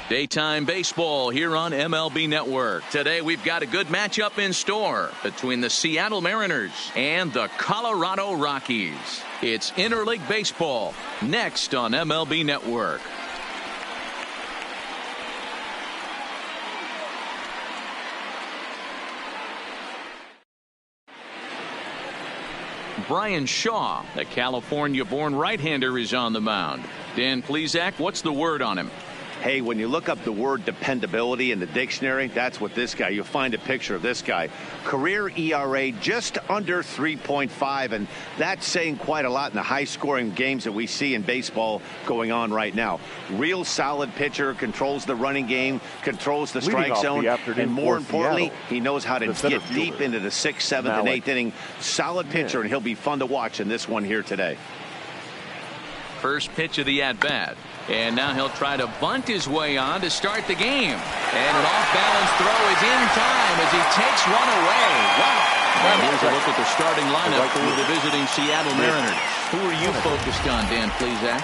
Daytime baseball here on MLB Network. Today we've got a good matchup in store between the Seattle Mariners and the Colorado Rockies. It's interleague baseball next on MLB Network. Brian Shaw, the California-born right-hander, is on the mound. Dan Plesac, what's the word on him? Hey, when you look up the word dependability in the dictionary, that's what this guy, you'll find a picture of this guy. Career ERA just under 3.5, and that's saying quite a lot in the high-scoring games that we see in baseball going on right now. Real solid pitcher, controls the running game, controls the strike zone, and more importantly, he knows how to get deep into the 6th, 7th, and 8th inning. Solid pitcher, and he'll be fun to watch in this one here today. First pitch of the at-bat. And now he'll try to bunt his way on to start the game. And an off-balance throw is in time as he takes one away. Wow. And here's a look at the starting lineup for the visiting Seattle Mariners. Who are you focused on, Dan Plesac?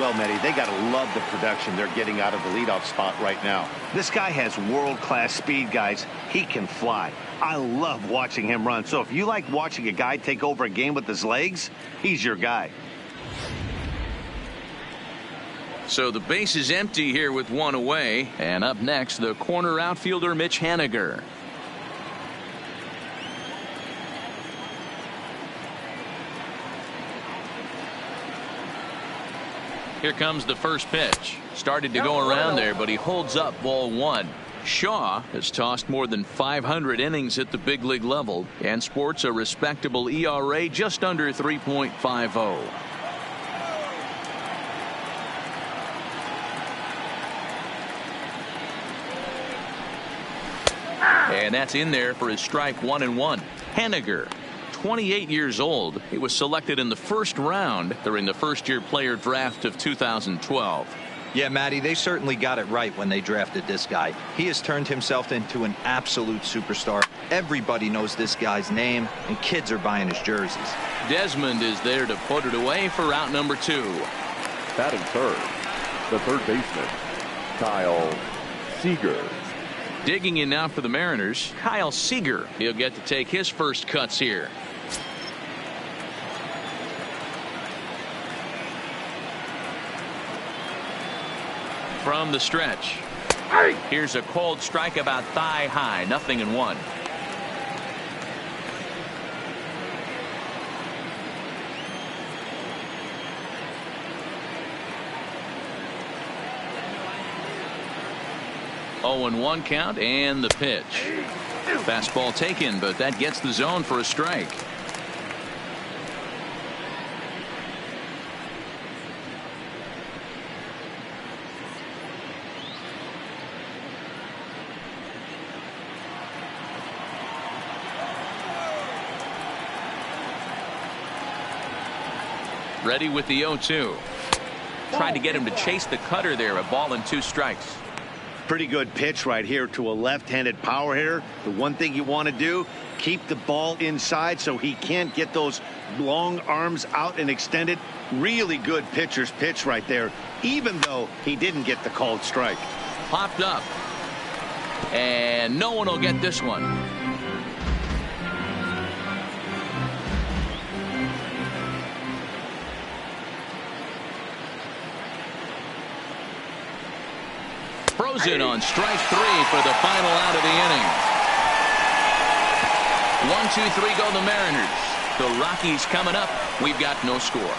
Well, Mehdi, they got to love the production they're getting out of the leadoff spot right now. This guy has world-class speed, guys. He can fly. I love watching him run. So if you like watching a guy take over a game with his legs, he's your guy. So the base is empty here with one away. And up next, the corner outfielder, Mitch Haniger. Here comes the first pitch. Started to go around there, but he holds up ball one. Shaw has tossed more than 500 innings at the big league level and sports a respectable ERA just under 3.50. And that's in there for his strike 1-1. Haniger, 28 years old. He was selected in the first round during the first-year player draft of 2012. Yeah, Matty, they certainly got it right when they drafted this guy. He has turned himself into an absolute superstar. Everybody knows this guy's name, and kids are buying his jerseys. Desmond is there to put it away for out number 2. Batting third, the third baseman, Kyle Seager. Digging in now for the Mariners, Kyle Seager. He'll get to take his first cuts here. From the stretch. Here's a cold strike about thigh high. 0-1. Oh, and 1 count, and the pitch. Fastball taken, but that gets the zone for a strike. Ready with the 0-2. Tried to get him to chase the cutter there. A ball and 2 strikes. Pretty good pitch right here to a left-handed power hitter. The one thing you want to do, keep the ball inside so he can't get those long arms out and extended. Really good pitcher's pitch right there, even though he didn't get the called strike. Popped up. And no one will get this one. Frozen on strike 3 for the final out of the inning. 1-2-3 go the Mariners. The Rockies coming up. We've got no score.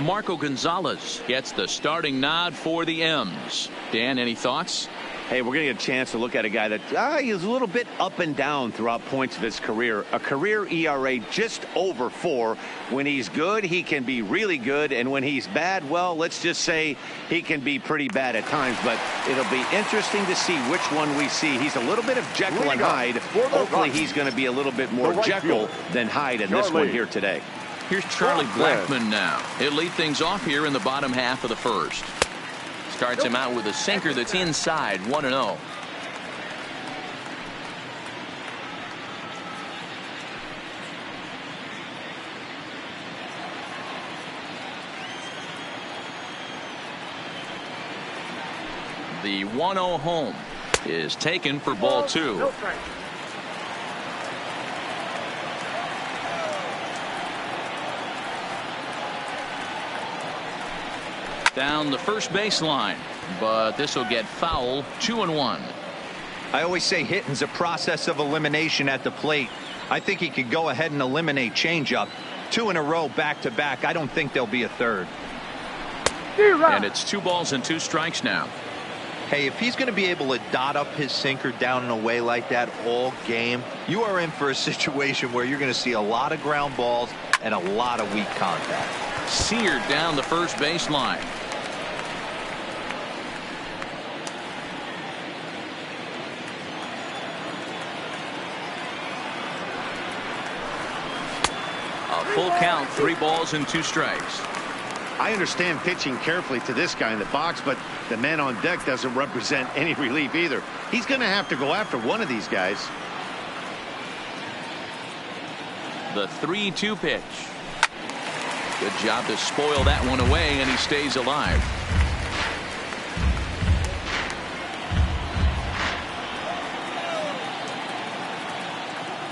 Marco Gonzalez gets the starting nod for the M's. Dan, any thoughts? Hey, we're going to get a chance to look at a guy that is a little bit up and down throughout points of his career. A career ERA just over 4. When he's good, he can be really good. And when he's bad, well, let's just say he can be pretty bad at times. But it'll be interesting to see which one we see. He's a little bit of Jekyll and Hyde. Hopefully he's going to be be a little bit more Jekyll than Hyde in this one here today. Here's Charlie Blackmon now. He'll lead things off here in the bottom half of the first. Starts him out with a sinker that's inside. 1-0. The 1-0 home is taken for ball 2. Down the first baseline, but this will get foul. 2-1. I always say hitting's a process of elimination at the plate. I think he could go ahead and eliminate changeup. 2 in a row back to back. I don't think there'll be a third. And it's 2 balls and 2 strikes now. Hey, if he's going to be able to dot up his sinker down and away like that all game, you are in for a situation where you're going to see a lot of ground balls and a lot of weak contact. Seared down the first baseline. A full count, 3 balls and 2 strikes. I understand pitching carefully to this guy in the box, but the man on deck doesn't represent any relief either. He's going to have to go after one of these guys. The 3-2 pitch. Good job to spoil that one away, and he stays alive.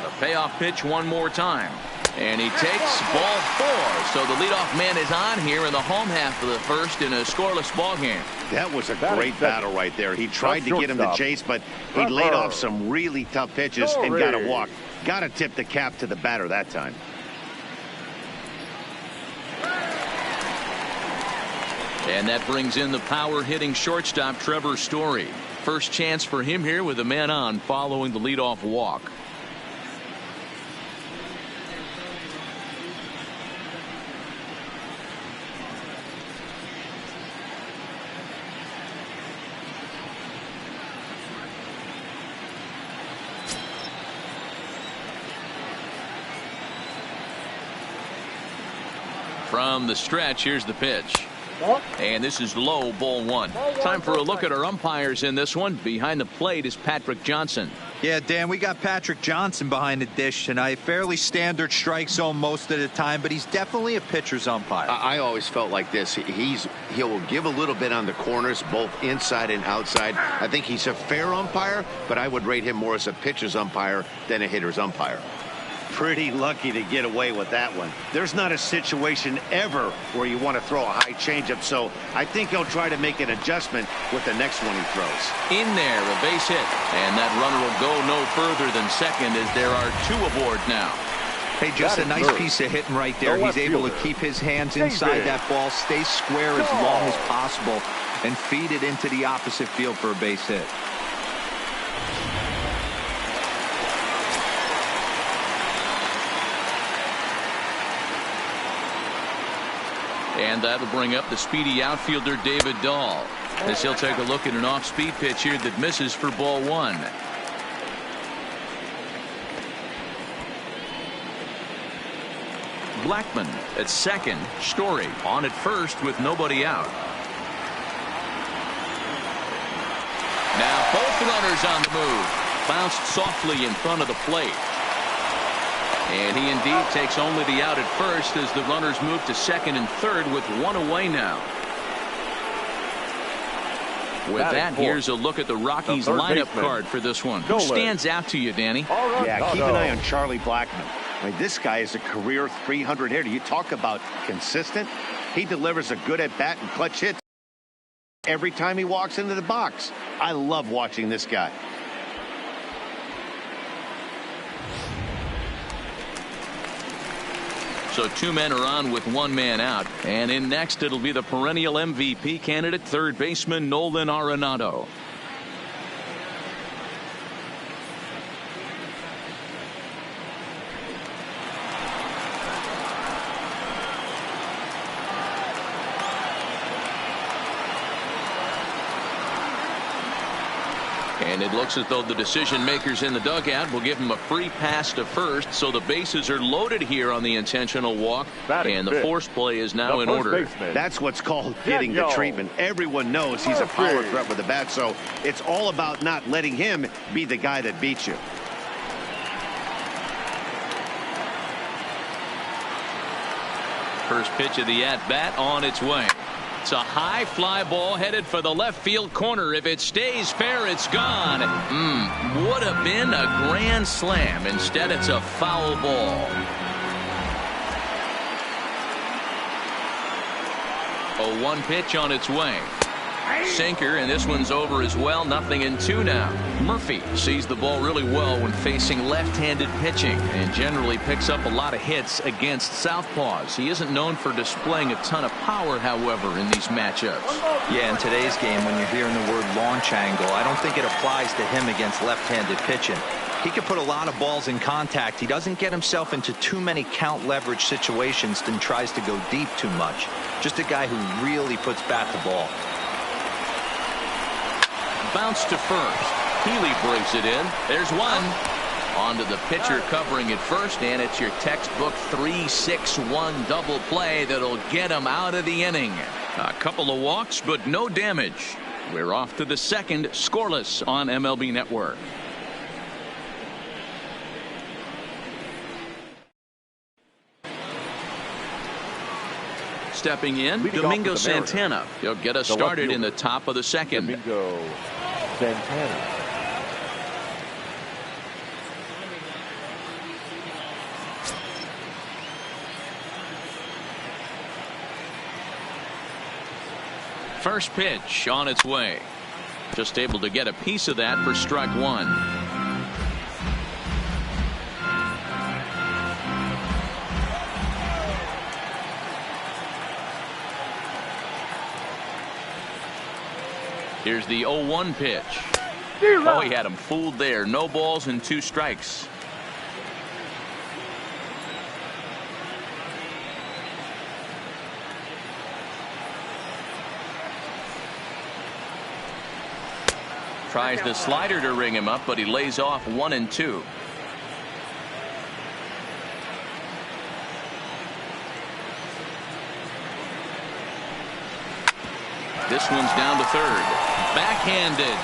A payoff pitch one more time. And he takes ball 4. So the leadoff man is on here in the home half of the first in a scoreless ball game. That was a great battle right there. He tried to get him to chase, but he laid off some really tough pitches and got a walk. Got to tip the cap to the batter that time. And that brings in the power hitting shortstop Trevor Story. First chance for him here with a man on following the leadoff walk. From the stretch, here's the pitch. And this is low, ball 1. Time for a look at our umpires in this one. Behind the plate is Patrick Johnson. Yeah, Dan, we got Patrick Johnson behind the dish tonight. Fairly standard strike zone most of the time, but he's definitely a pitcher's umpire. I always felt like this. He'll give a little bit on the corners, both inside and outside. I think he's a fair umpire, but I would rate him more as a pitcher's umpire than a hitter's umpire. Pretty lucky to get away with that one. There's not a situation ever where you want to throw a high changeup, so I think he'll try to make an adjustment with the next one he throws. In there, a base hit, and that runner will go no further than second as there are 2 aboard now. Hey, just a nice piece of hitting right there. He's able to keep his hands inside that ball, stay square as long as possible, and feed it into the opposite field for a base hit. And that'll bring up the speedy outfielder David Dahl as he'll take a look at an off-speed pitch here that misses for ball 1. Blackman at second. Story on at first with nobody out. Now both runners on the move. Bounced softly in front of the plate. And he indeed takes only the out at first as the runners move to second and third with 1 away now. With that, here's a look at the Rockies lineup card for this one. Who stands out to you, Danny? Yeah, keep an eye on Charlie Blackman. I mean, this guy is a career 300 hitter. You talk about consistent. He delivers a good at-bat and clutch hits every time he walks into the box. I love watching this guy. So 2 men are on with 1 man out. And in next, it'll be the perennial MVP candidate, third baseman Nolan Arenado. And it looks as though the decision makers in the dugout will give him a free pass to first. So the bases are loaded here on the intentional walk. And the force play is now in order. That's what's called getting the treatment. Everyone knows he's a power threat with the bat. So it's all about not letting him be the guy that beats you. First pitch of the at-bat on its way. It's a high fly ball headed for the left field corner. If it stays fair, it's gone. Would have been a grand slam. Instead, it's a foul ball. A 1 pitch on its way. Sinker, and this one's over as well. 0-2 now. Murphy sees the ball really well when facing left-handed pitching and generally picks up a lot of hits against southpaws. He isn't known for displaying a ton of power, however, in these matchups. Yeah, in today's game, when you're hearing the word launch angle, I don't think it applies to him against left-handed pitching. He can put a lot of balls in contact. He doesn't get himself into too many count leverage situations and tries to go deep too much. Just a guy who really puts bat to ball. Bounce to first. Healy brings it in. There's one. On to the pitcher covering it first, and it's your textbook 3-6-1 double play that'll get him out of the inning. A couple of walks, but no damage. We're off to the second, scoreless on MLB Network. Stepping in, Domingo Santana. He'll get us started in the top of the second. Domingo Santana. First pitch on its way. Just able to get a piece of that for strike one. Here's the 0-1 pitch. Oh, he had him fooled there. No balls and 2 strikes. Tries the slider to ring him up, but he lays off 1 and 2. This one's down to third. Backhanded.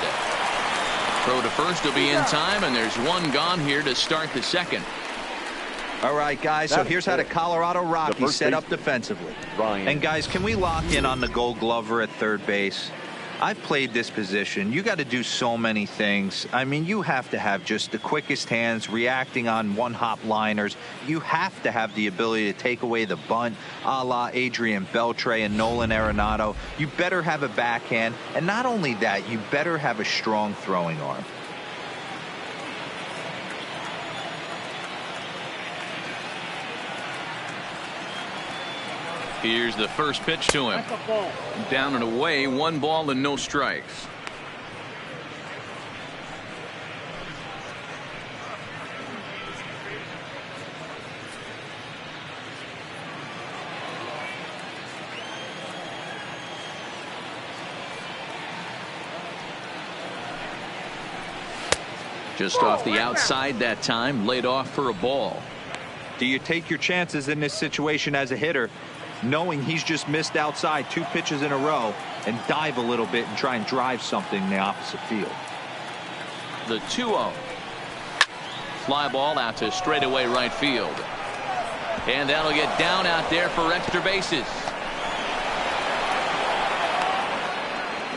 Throw to first will be in time, and there's one gone here to start the second. All right, guys, so here's how the Colorado Rockies set up defensively. And, guys, can we lock in on the Gold Glover at third base? I've played this position. You got to do so many things. I mean, you have to have just the quickest hands, reacting on one-hop liners. You have to have the ability to take away the bunt, a la Adrian Beltre and Nolan Arenado. You better have a backhand, and not only that, you better have a strong throwing arm. Here's the first pitch to him. Down and away, 1 ball and no strikes. Just off the outside that time, laid off for a ball. Do you take your chances in this situation as a hitter, knowing he's just missed outside 2 pitches in a row, and dive a little bit and try and drive something in the opposite field? The 2-0. Fly ball out to straightaway right field. And that'll get down out there for extra bases.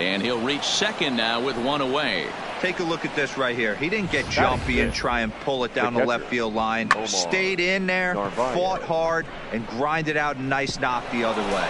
And he'll reach second now with 1 away. Take a look at this right here. He didn't get jumpy and try and pull it down the left field line. Stayed in there, fought hard, and grinded out a nice knock the other way.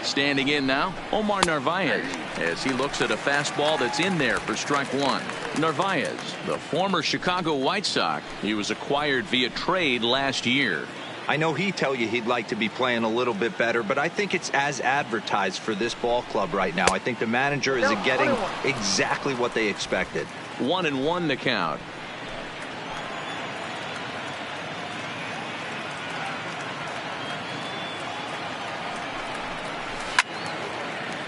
Standing in now, Omar Narvaez, as he looks at a fastball that's in there for strike 1. Narvaez, the former Chicago White Sox. He was acquired via trade last year. I know he'd tell you he'd like to be playing a little bit better, but I think it's as advertised for this ball club right now. I think the manager is getting exactly what they expected. 1-1 to count.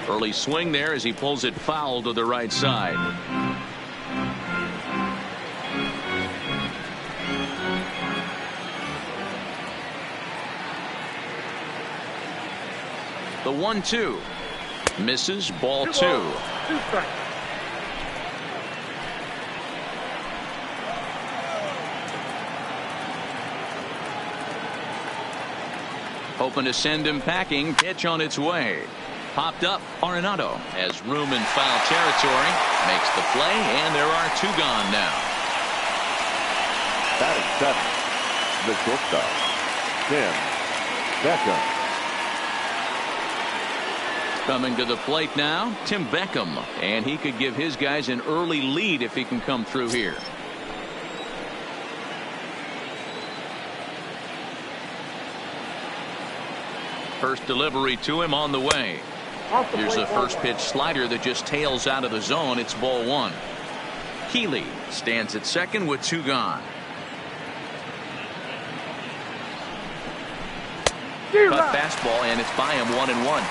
Early swing there as he pulls it foul to the right side. The 1-2. Misses. Ball 2. 2 strikes. Hoping to send him packing. Pitch on its way. Popped up. Arenado has room in foul territory. Makes the play, and there are 2 gone now. Batting 7th, the shortstop, Tim Beckham. Coming to the plate now, Tim Beckham, and he could give his guys an early lead if he can come through here. First delivery to him on the way. Here's a first pitch slider that just tails out of the zone. It's ball 1. Healy stands at second with 2 gone. Cut fastball, and it's by him 1-1.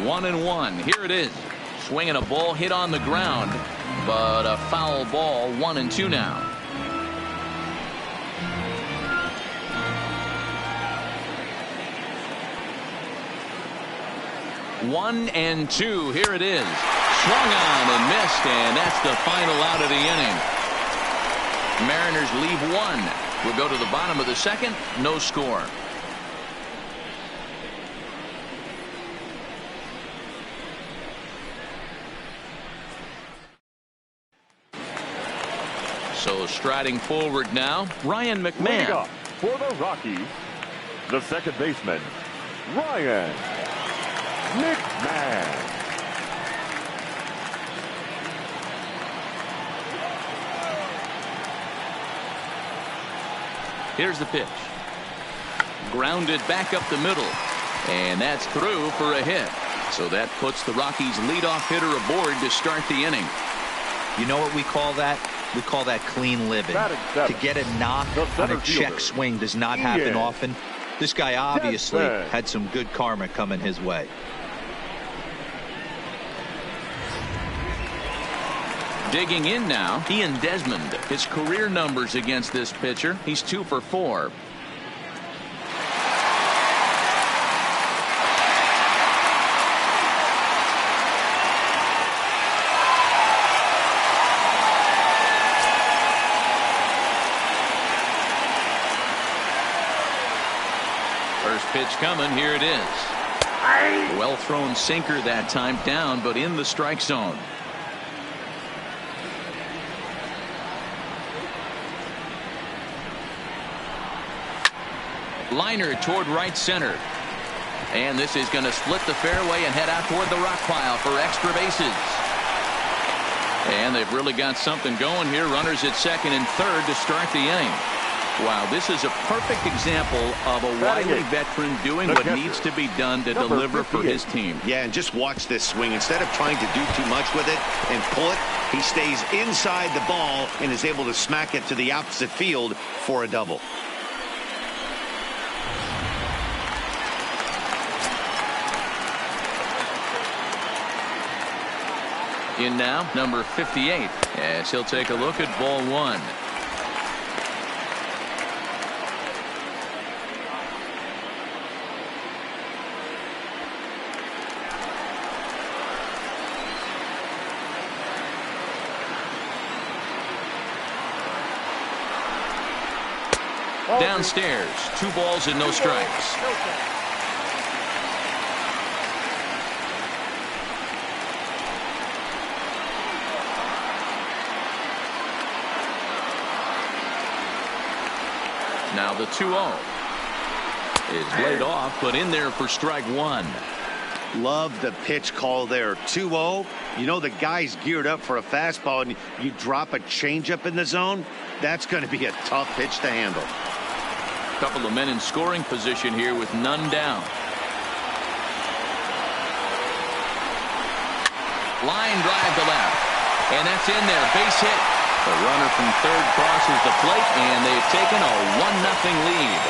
One and one. Here it is. Swinging a ball hit on the ground, but a foul ball. 1-2 now. One and two. Here it is. Swung on and missed, and that's the final out of the inning. Mariners leave 1. We'll go to the bottom of the second. No score. So striding forward now, Ryan McMahon. Leading off for the Rockies, the second baseman, Ryan McMahon. Here's the pitch. Grounded back up the middle, and that's through for a hit. So that puts the Rockies leadoff hitter aboard to start the inning. You know what we call that? We call that clean living. To get a knock on a check swing does not happen often. This guy obviously had some good karma coming his way. Digging in now, Ian Desmond. His career numbers against this pitcher, he's 2 for 4. First pitch coming. Here it is. Well thrown sinker that time, down but in the strike zone. Liner toward right center, and this is going to split the fairway and head out toward the rock pile for extra bases. And they've really got something going here. Runners at second and third to start the inning. Wow, this is a perfect example of a wily veteran doing what needs to be done to deliver for his team. Yeah, and just watch this swing. Instead of trying to do too much with it and pull it, he stays inside the ball and is able to smack it to the opposite field for a double. In now, number 58, as he'll take a look at ball 1. Downstairs, 2 balls and no strikes. Now the 2-0 is laid off, but in there for strike 1. Love the pitch call there. 2-0. You know the guy's geared up for a fastball, and you drop a changeup in the zone. That's going to be a tough pitch to handle. Couple of men in scoring position here with none down. Line drive to left, and that's in there. Base hit. The runner from third crosses the plate, and they've taken a 1-0 lead.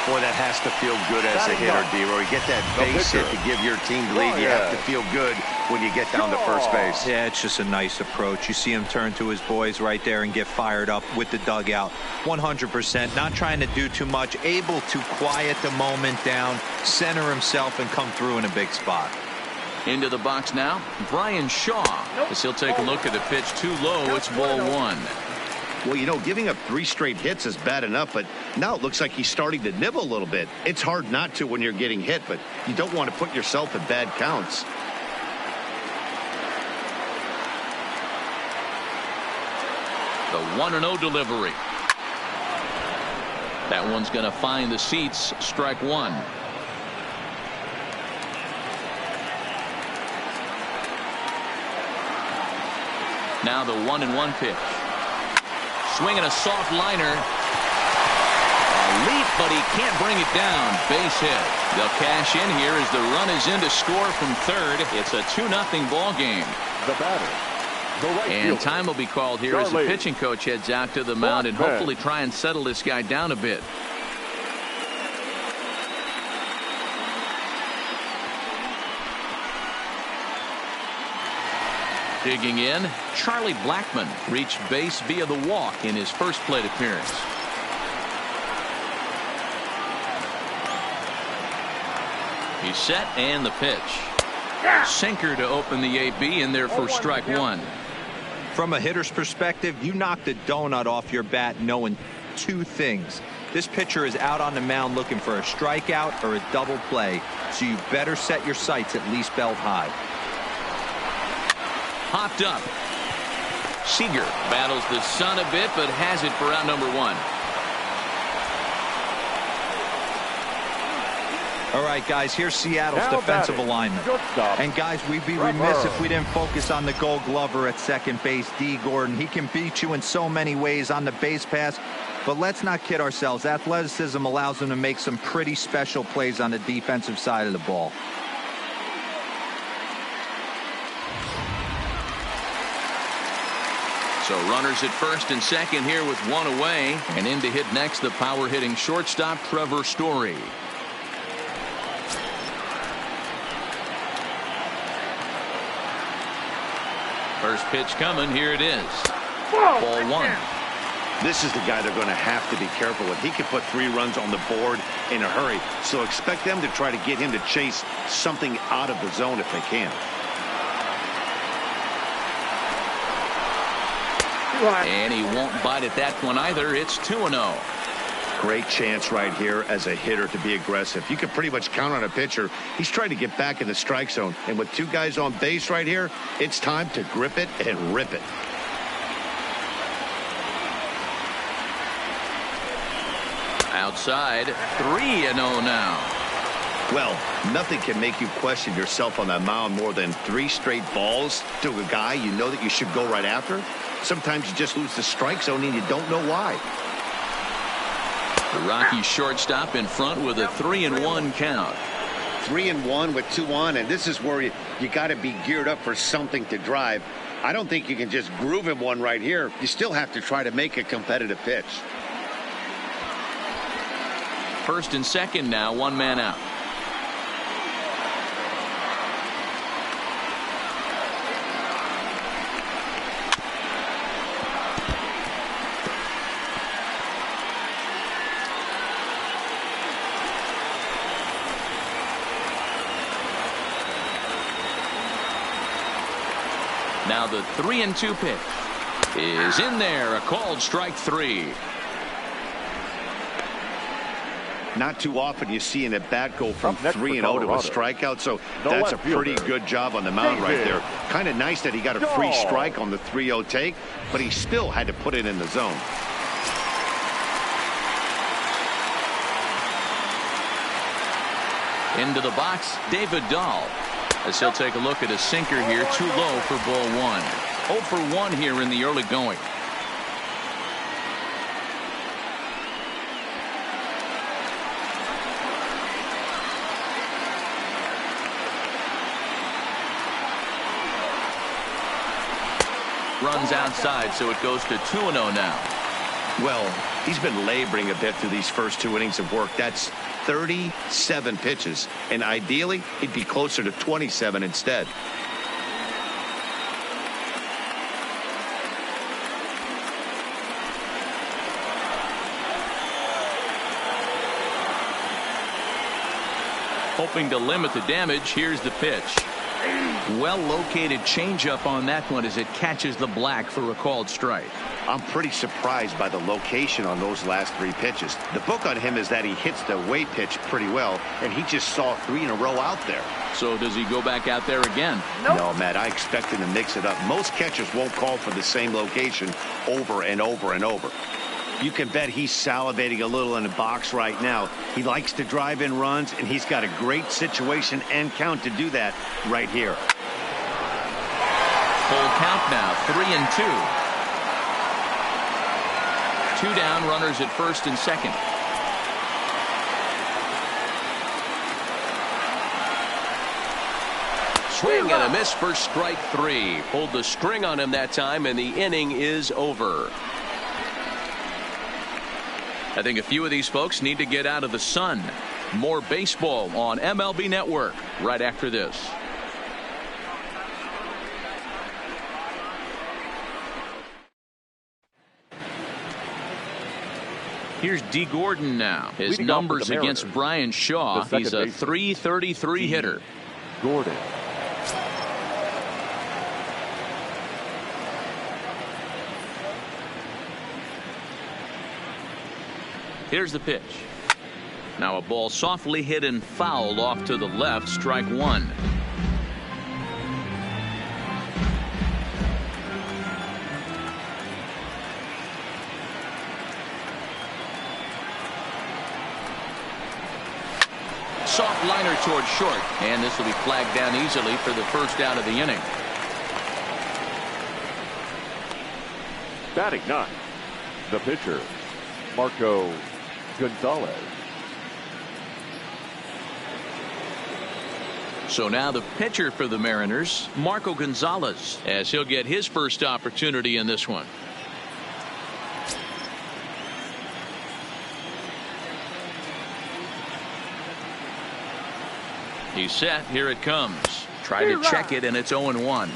Boy, that has to feel good as a hitter, D-Roy. You get that base hit to give your team the lead. You have to feel good when you get down to first base. Yeah, it's just a nice approach. You see him turn to his boys right there and get fired up with the dugout. 100%, not trying to do too much, able to quiet the moment down, center himself, and come through in a big spot. Into the box now, Brian Shaw. As he'll take a look at the pitch too low. It's ball one. Well, you know, giving up 3 straight hits is bad enough, but now it looks like he's starting to nibble a little bit. It's hard not to when you're getting hit, but you don't want to put yourself in bad counts. The 1-0 delivery. That one's going to find the seats. Strike one. Now the 1-1 pitch. Swinging a soft liner. A leap, but he can't bring it down. Base hit. They'll cash in here as the run is in to score from third. It's a 2-0 ball game. The batter. The right and fielder. Time will be called here as the pitching coach heads out to the mound and hopefully try and settle this guy down a bit. Digging in, Charlie Blackmon reached base via the walk in his first plate appearance. He's set and the pitch. Sinker to open the AB in there for strike one. From a hitter's perspective, you knock the donut off your bat knowing 2 things. This pitcher is out on the mound looking for a strikeout or a double play, so you better set your sights at least belt high. Hopped up. Seager battles the sun a bit, but has it for out number 1. All right, guys, here's Seattle's defensive alignment. And, guys, we'd be remiss if we didn't focus on the Gold Glover at second base, D. Gordon. He can beat you in so many ways on the base pass, but let's not kid ourselves. Athleticism allows him to make some pretty special plays on the defensive side of the ball. So runners at first and second here with 1 away. And in to hit next, the power hitting shortstop Trevor Story. First pitch coming. Here it is. Ball 1. This is the guy they're going to have to be careful with. He could put 3 runs on the board in a hurry. So expect them to try to get him to chase something out of the zone if they can. And he won't bite at that one either. It's 2-0. Great chance right here as a hitter to be aggressive. You can pretty much count on a pitcher. He's trying to get back in the strike zone. And with 2 guys on base right here, it's time to grip it and rip it. Outside, 3-0 now. Well, nothing can make you question yourself on that mound more than 3 straight balls to a guy you know that you should go right after. Sometimes you just lose the strike zone and you don't know why. The Rockies shortstop in front with a 3-1 count. 3-1 with 2 on, and this is where you got to be geared up for something to drive. I don't think you can just groove him one right here. You still have to try to make a competitive pitch. First and second now, 1 man out. Now the 3-2 pitch is in there. A called strike 3. Not too often you see an at-bat go from 3-0 to a strikeout, so that's a pretty good job on the mound right there. Kind of nice that he got a free strike on the 3-0 take, but he still had to put it in the zone. Into the box, David Dahl. As he'll take a look at a sinker here, too low for ball 1. 0 for 1 here in the early going. Runs outside, so it goes to 2-0 now. Well, He's been laboring a bit through these first 2 innings of work. That's 37 pitches, and ideally he'd be closer to 27 instead. Hoping to limit the damage, here's the pitch. Well-located changeup on that one as it catches the black for a called strike. I'm pretty surprised by the location on those last 3 pitches. The book on him is that he hits the away pitch pretty well, and he just saw 3 in a row out there. So does he go back out there again? Nope. No, Matt, I expect him to mix it up. Most catchers won't call for the same location over and over and over. You can bet he's salivating a little in the box right now. He likes to drive in runs, and he's got a great situation and count to do that right here. Full count now, 3-2. 2 down, runners at first and second. Swing and a miss for strike 3. Pulled the string on him that time, and the inning is over. I think a few of these folks need to get out of the sun. More baseball on MLB Network right after this. Here's D. Gordon now. His numbers against Brian Shaw. He's a .333 hitter. Gordon. Here's the pitch. Now a ball softly hit and fouled off to the left, strike 1. Soft liner toward short, and this will be flagged down easily for the first out of the inning. Batting 9, the pitcher, Marco Gonzalez. So now the pitcher for the Mariners, Marco Gonzalez, as he'll get his first opportunity in this one. He's set. Here it comes. Try to check it, and it's 0-1.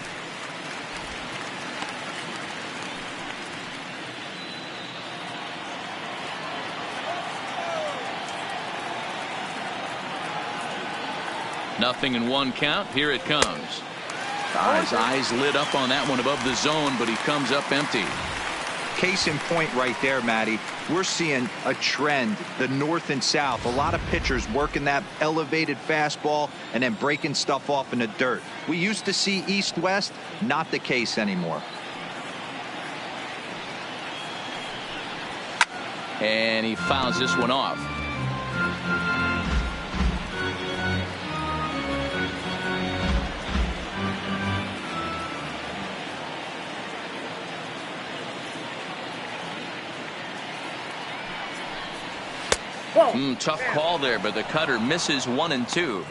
Nothing in 1 count. Here it comes. His eyes lit up on that one above the zone, but he comes up empty. Case in point right there, Matty. We're seeing a trend, the north and south. A lot of pitchers working that elevated fastball and then breaking stuff off in the dirt. We used to see east-west, not the case anymore. And he fouls this one off. Tough call there, but the cutter misses 1 and 2.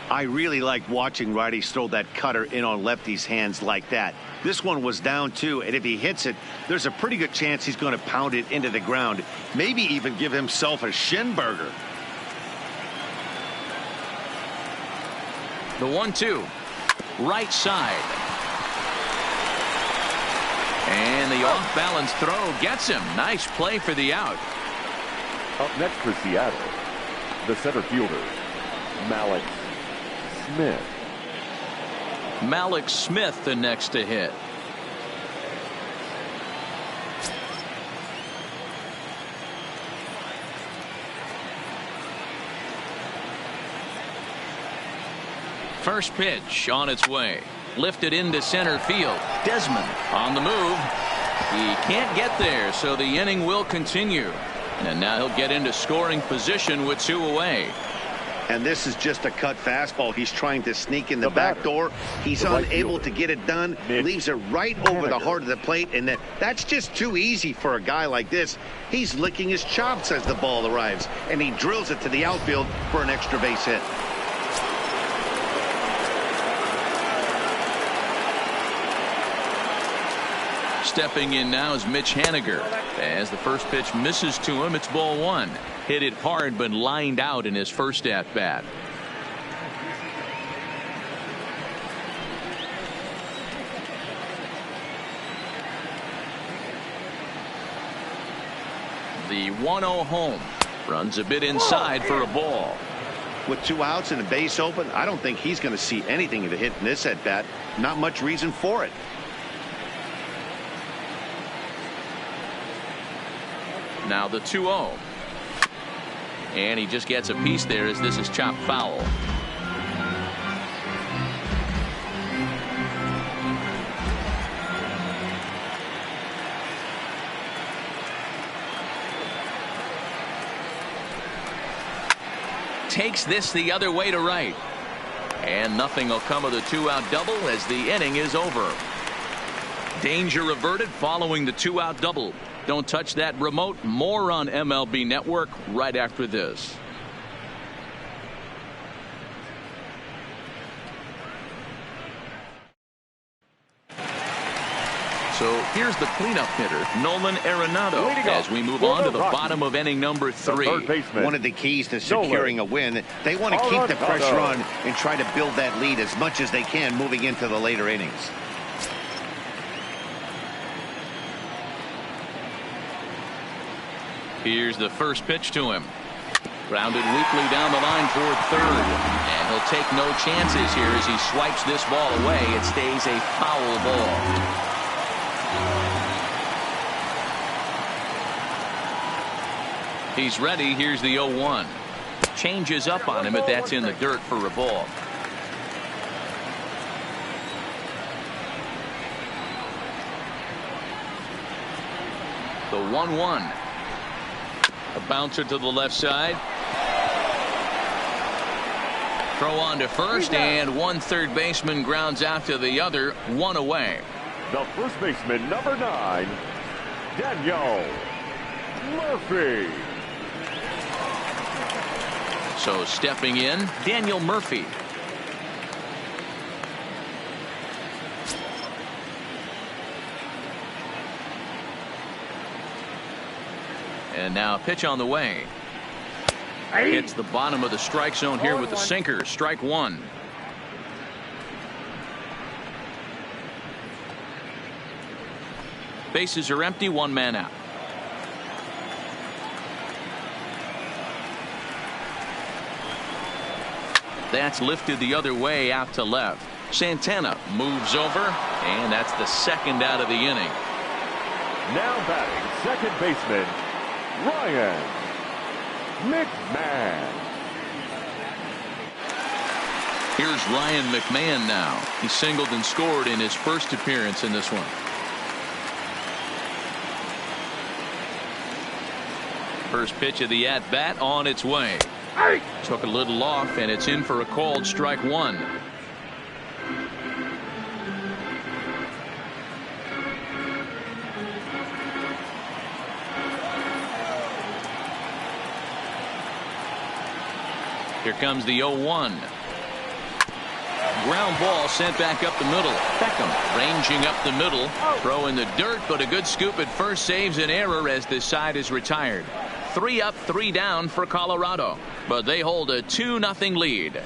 I really like watching righties throw that cutter in on lefties' hands like that. This one was down 2, and if he hits it, there's a pretty good chance he's going to pound it into the ground, maybe even give himself a shin burger. The 1-2, right side. And the off-balance throw gets him. Nice play for the out. Up next for Seattle, the center fielder, Malik Smith. Malik Smith the next to hit. First pitch on its way. Lifted into center field. Desmond on the move. He can't get there, so the inning will continue. And now he'll get into scoring position with 2 away. And this is just a cut fastball. He's trying to sneak in the back door. He's unable to get it done. Leaves it right over the heart of the plate. And that's just too easy for a guy like this. He's licking his chops as the ball arrives. And he drills it to the outfield for an extra base hit. Stepping in now is Mitch Haniger. As the first pitch misses to him, it's ball one. Hit it hard but lined out in his first at bat. The 1-0 home. Runs a bit inside for a ball. With 2 outs and a base open, I don't think he's going to see anything of a hit in this at bat. Not much reason for it. Now the 2-0. And he just gets a piece there as this is chopped foul. Takes this the other way to right. And nothing will come of the 2-out double as the inning is over. Danger averted following the 2-out double. Don't touch that remote. More on MLB Network right after this. So here's the cleanup hitter, Nolan Arenado, as we move on to the bottom of inning number 3. One of the keys to securing a win, they want to keep the pressure on and try to build that lead as much as they can moving into the later innings. Here's the first pitch to him. Grounded weakly down the line toward third. And he'll take no chances here as he swipes this ball away. It stays a foul ball. He's ready. Here's the 0-1. Changes up on him, but that's in the dirt for a ball. The 1-1. A bouncer to the left side. Throw on to first, and one third baseman grounds out to the other, one away. The first baseman, number 9, Daniel Murphy. So stepping in, Daniel Murphy. And now pitch on the way. Hits the bottom of the strike zone here with the sinker. Strike one. Bases are empty, one man out. That's lifted the other way out to left. Santana moves over, and that's the second out of the inning. Now batting second baseman, Ryan McMahon. Here's Ryan McMahon now. He singled and scored in his first appearance in this one. First pitch of the at-bat on its way. Took a little off, and it's in for a called strike one. Here comes the 0-1. Ground ball sent back up the middle. Beckham ranging up the middle. Throw in the dirt, but a good scoop at first saves an error as this side is retired. 3 up, 3 down for Colorado, but they hold a 2-0 lead.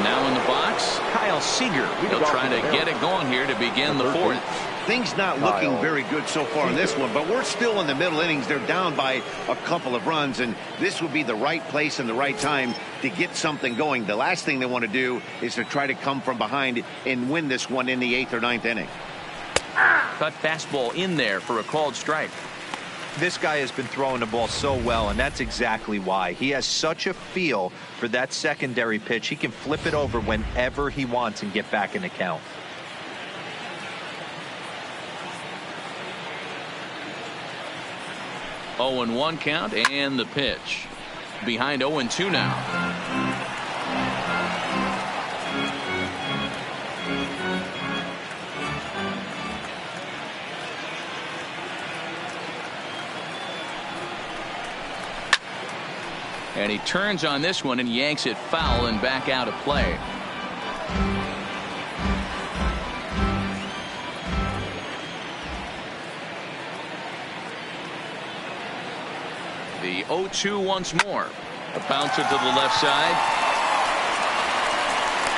Now in the box, Kyle Seager. He'll try to get it going here to begin the fourth. Things not looking very good so far in this one, but we're still in the middle innings. They're down by a couple of runs, and this would be the right place and the right time to get something going. The last thing they want to do is to try to come from behind and win this one in the 8th or 9th inning. Cut fastball in there for a called strike. This guy has been throwing the ball so well, and that's exactly why. He has such a feel for that secondary pitch. He can flip it over whenever he wants and get back in the count. Oh, 0-1 count, and the pitch. Behind 0-2 now. And he turns on this one and yanks it foul and back out of play. The 0-2 once more. A bouncer to the left side.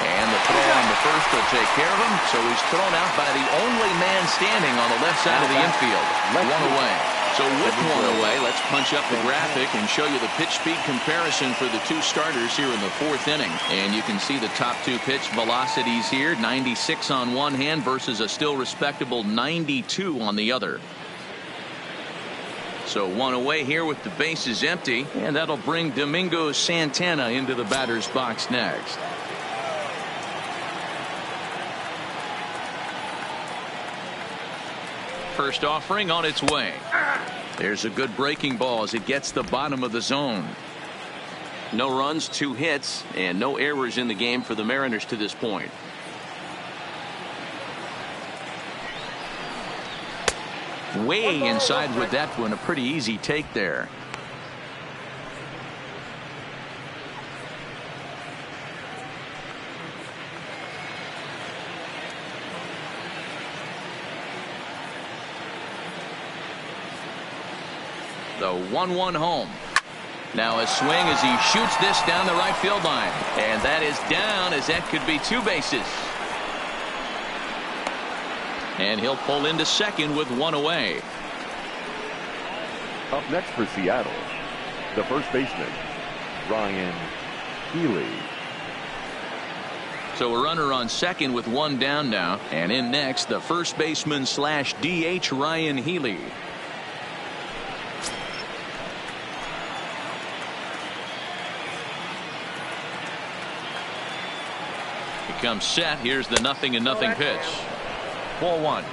And the throw on the first will take care of him. So he's thrown out by the only man standing on the left side of the infield. One away. So with one away, let's punch up the graphic and show you the pitch speed comparison for the two starters here in the fourth inning. And you can see the top two pitch velocities here. 96 on one hand versus a still respectable 92 on the other. So one away here with the bases empty, and that'll bring Domingo Santana into the batter's box next. First offering on its way. There's a good breaking ball as it gets the bottom of the zone. No runs, 2 hits, and no errors in the game for the Mariners to this point. Way inside with that one. A pretty easy take there. The 1-1 home. Now a swing as he shoots this down the right field line. And that is down, as that could be 2 bases. And he'll pull into second with 1 away. Up next for Seattle, the first baseman, Ryan Healy. So a runner on second with 1 down now. And in next, the first baseman / DH Ryan Healy. He comes set. Here's the 0-0 pitch. Ball 1.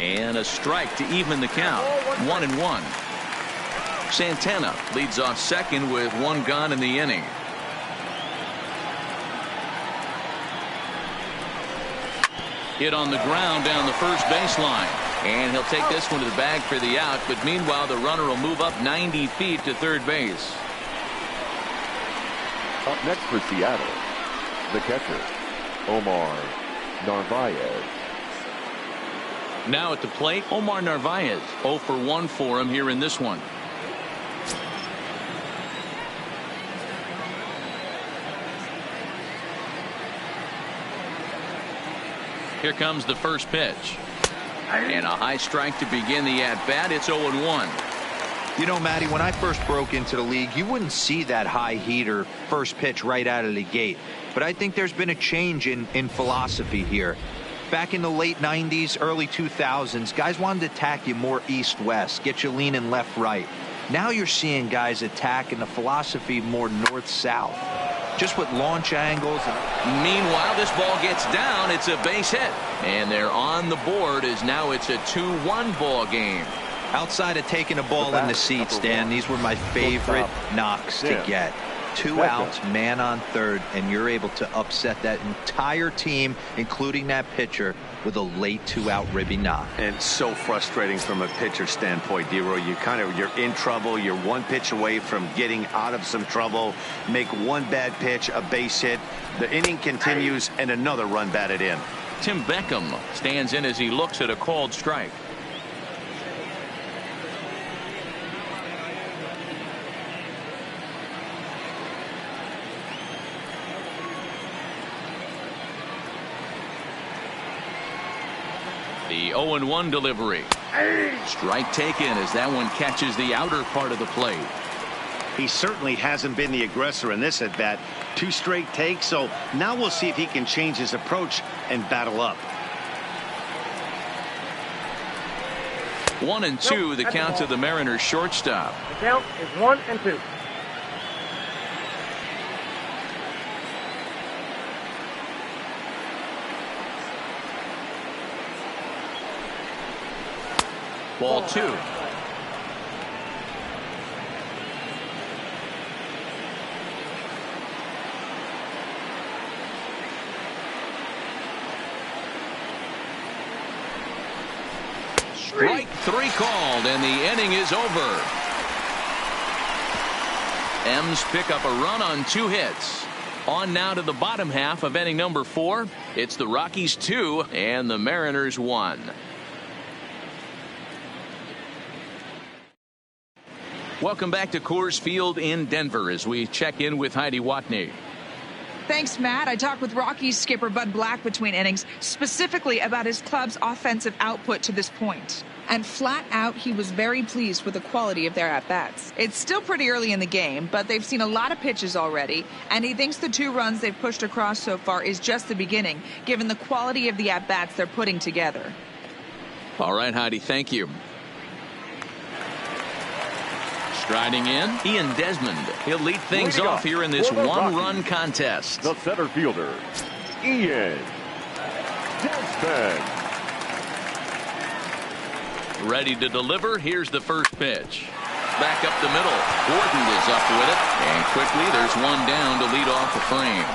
And a strike to even the count. 1-1. Santana leads off second with 1 gone in the inning. Hit on the ground down the first baseline. And he'll take this one to the bag for the out. But meanwhile, the runner will move up 90 feet to third base. Up next for Seattle, the catcher, Omar Narvaez. Now at the plate, Omar Narvaez. 0 for 1 for him here in this one. Here comes the first pitch. And a high strike to begin the at-bat. It's 0-1. You know, Matty, when I first broke into the league, you wouldn't see that high heater first pitch right out of the gate. But I think there's been a change in philosophy here. Back in the late 90s, early 2000s, guys wanted to attack you more east-west, get you leaning left-right. Now you're seeing guys attack in the philosophy more north-south. Just with launch angles. Meanwhile, this ball gets down. It's a base hit. And they're on the board as now it's a 2-1 ball game. Outside of taking a ball in the seats, Dan, these were my favorite knocks to get. 2 outs, man on third, and you're able to upset that entire team, including that pitcher, with a late 2-out ribby knock. And so frustrating from a pitcher standpoint, D-Roy. You're in trouble. You're 1 pitch away from getting out of some trouble. Make 1 bad pitch, a base hit. The inning continues, and another run batted in. Tim Beckham stands in as he looks at a called strike. The 0-1 delivery. Strike taken as that one catches the outer part of the plate. He certainly hasn't been the aggressor in this at bat. 2 straight takes, so now we'll see if he can change his approach and battle up. 1-2 the count to the Mariners shortstop. The count is 1-2. Ball 2. Strike three called, and the inning is over. M's pick up a run on 2 hits. On now to the bottom half of inning number 4. It's the Rockies 2 and the Mariners 1. Welcome back to Coors Field in Denver as we check in with Heidi Watney. Thanks, Matt. I talked with Rockies skipper Bud Black between innings, specifically about his club's offensive output to this point. And flat out, he was very pleased with the quality of their at-bats. It's still pretty early in the game, but they've seen a lot of pitches already, and he thinks the 2 runs they've pushed across so far is just the beginning, given the quality of the at-bats they're putting together. All right, Heidi, thank you. Striding in, Ian Desmond. He'll lead things off here in this one-run contest. The center fielder, Ian Desmond. Ready to deliver. Here's the first pitch. Back up the middle. Gordon is up with it. And quickly there's one down to lead off the frame.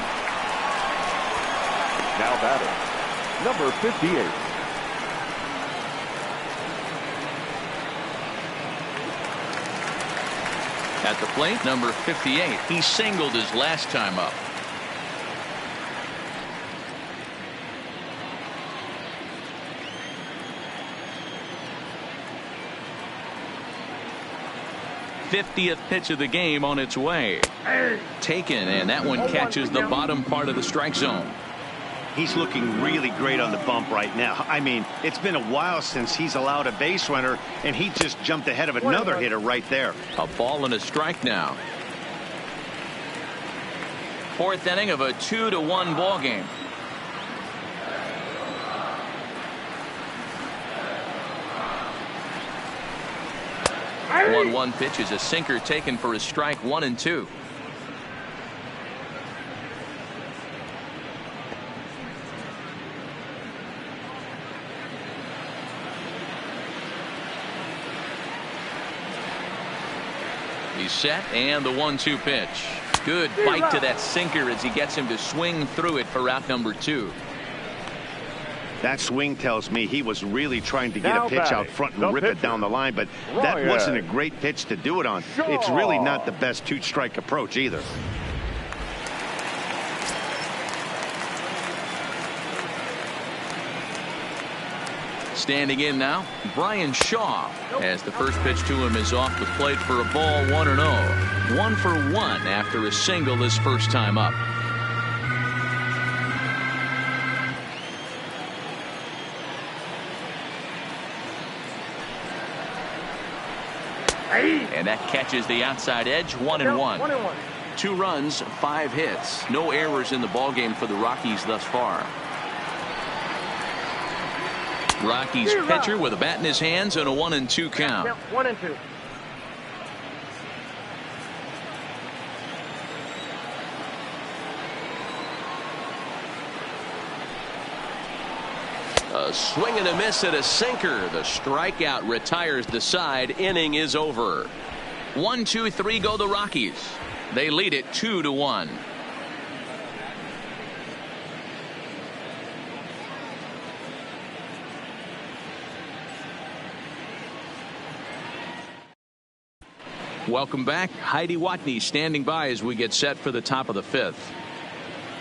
Now batting, number 58. At the plate, number 58. He singled his last time up. '50th pitch of the game on its way. Taken, and that one catches the bottom part of the strike zone. He's looking really great on the bump right now. I mean, it's been a while since he's allowed a base runner, and he just jumped ahead of another hitter right there. A ball and a strike now. 4th inning of a 2-1 ball game. One pitch is a sinker taken for a strike, 1-2. He's set, and the 1-2 pitch. Good bite to that sinker as he gets him to swing through it for out number 2. That swing tells me he was really trying to get a pitch out front and rip it down the line, but that wasn't a great pitch to do it on. It's really not the best 2-strike approach either. Standing in now, Brian Shaw, as the first pitch to him is off the plate for a ball, 1-0. 1 for 1 after a single his first time up. And that catches the outside edge, 1-1. 2 runs, 5 hits. No errors in the ballgame for the Rockies thus far. Rockies pitcher with a bat in his hands and a 1-2 count. 1-2. A swing and a miss at a sinker. The strikeout retires the side. Inning is over. 1-2-3 go the Rockies. They lead it 2-1. Welcome back. Heidi Watney standing by as we get set for the top of the 5th.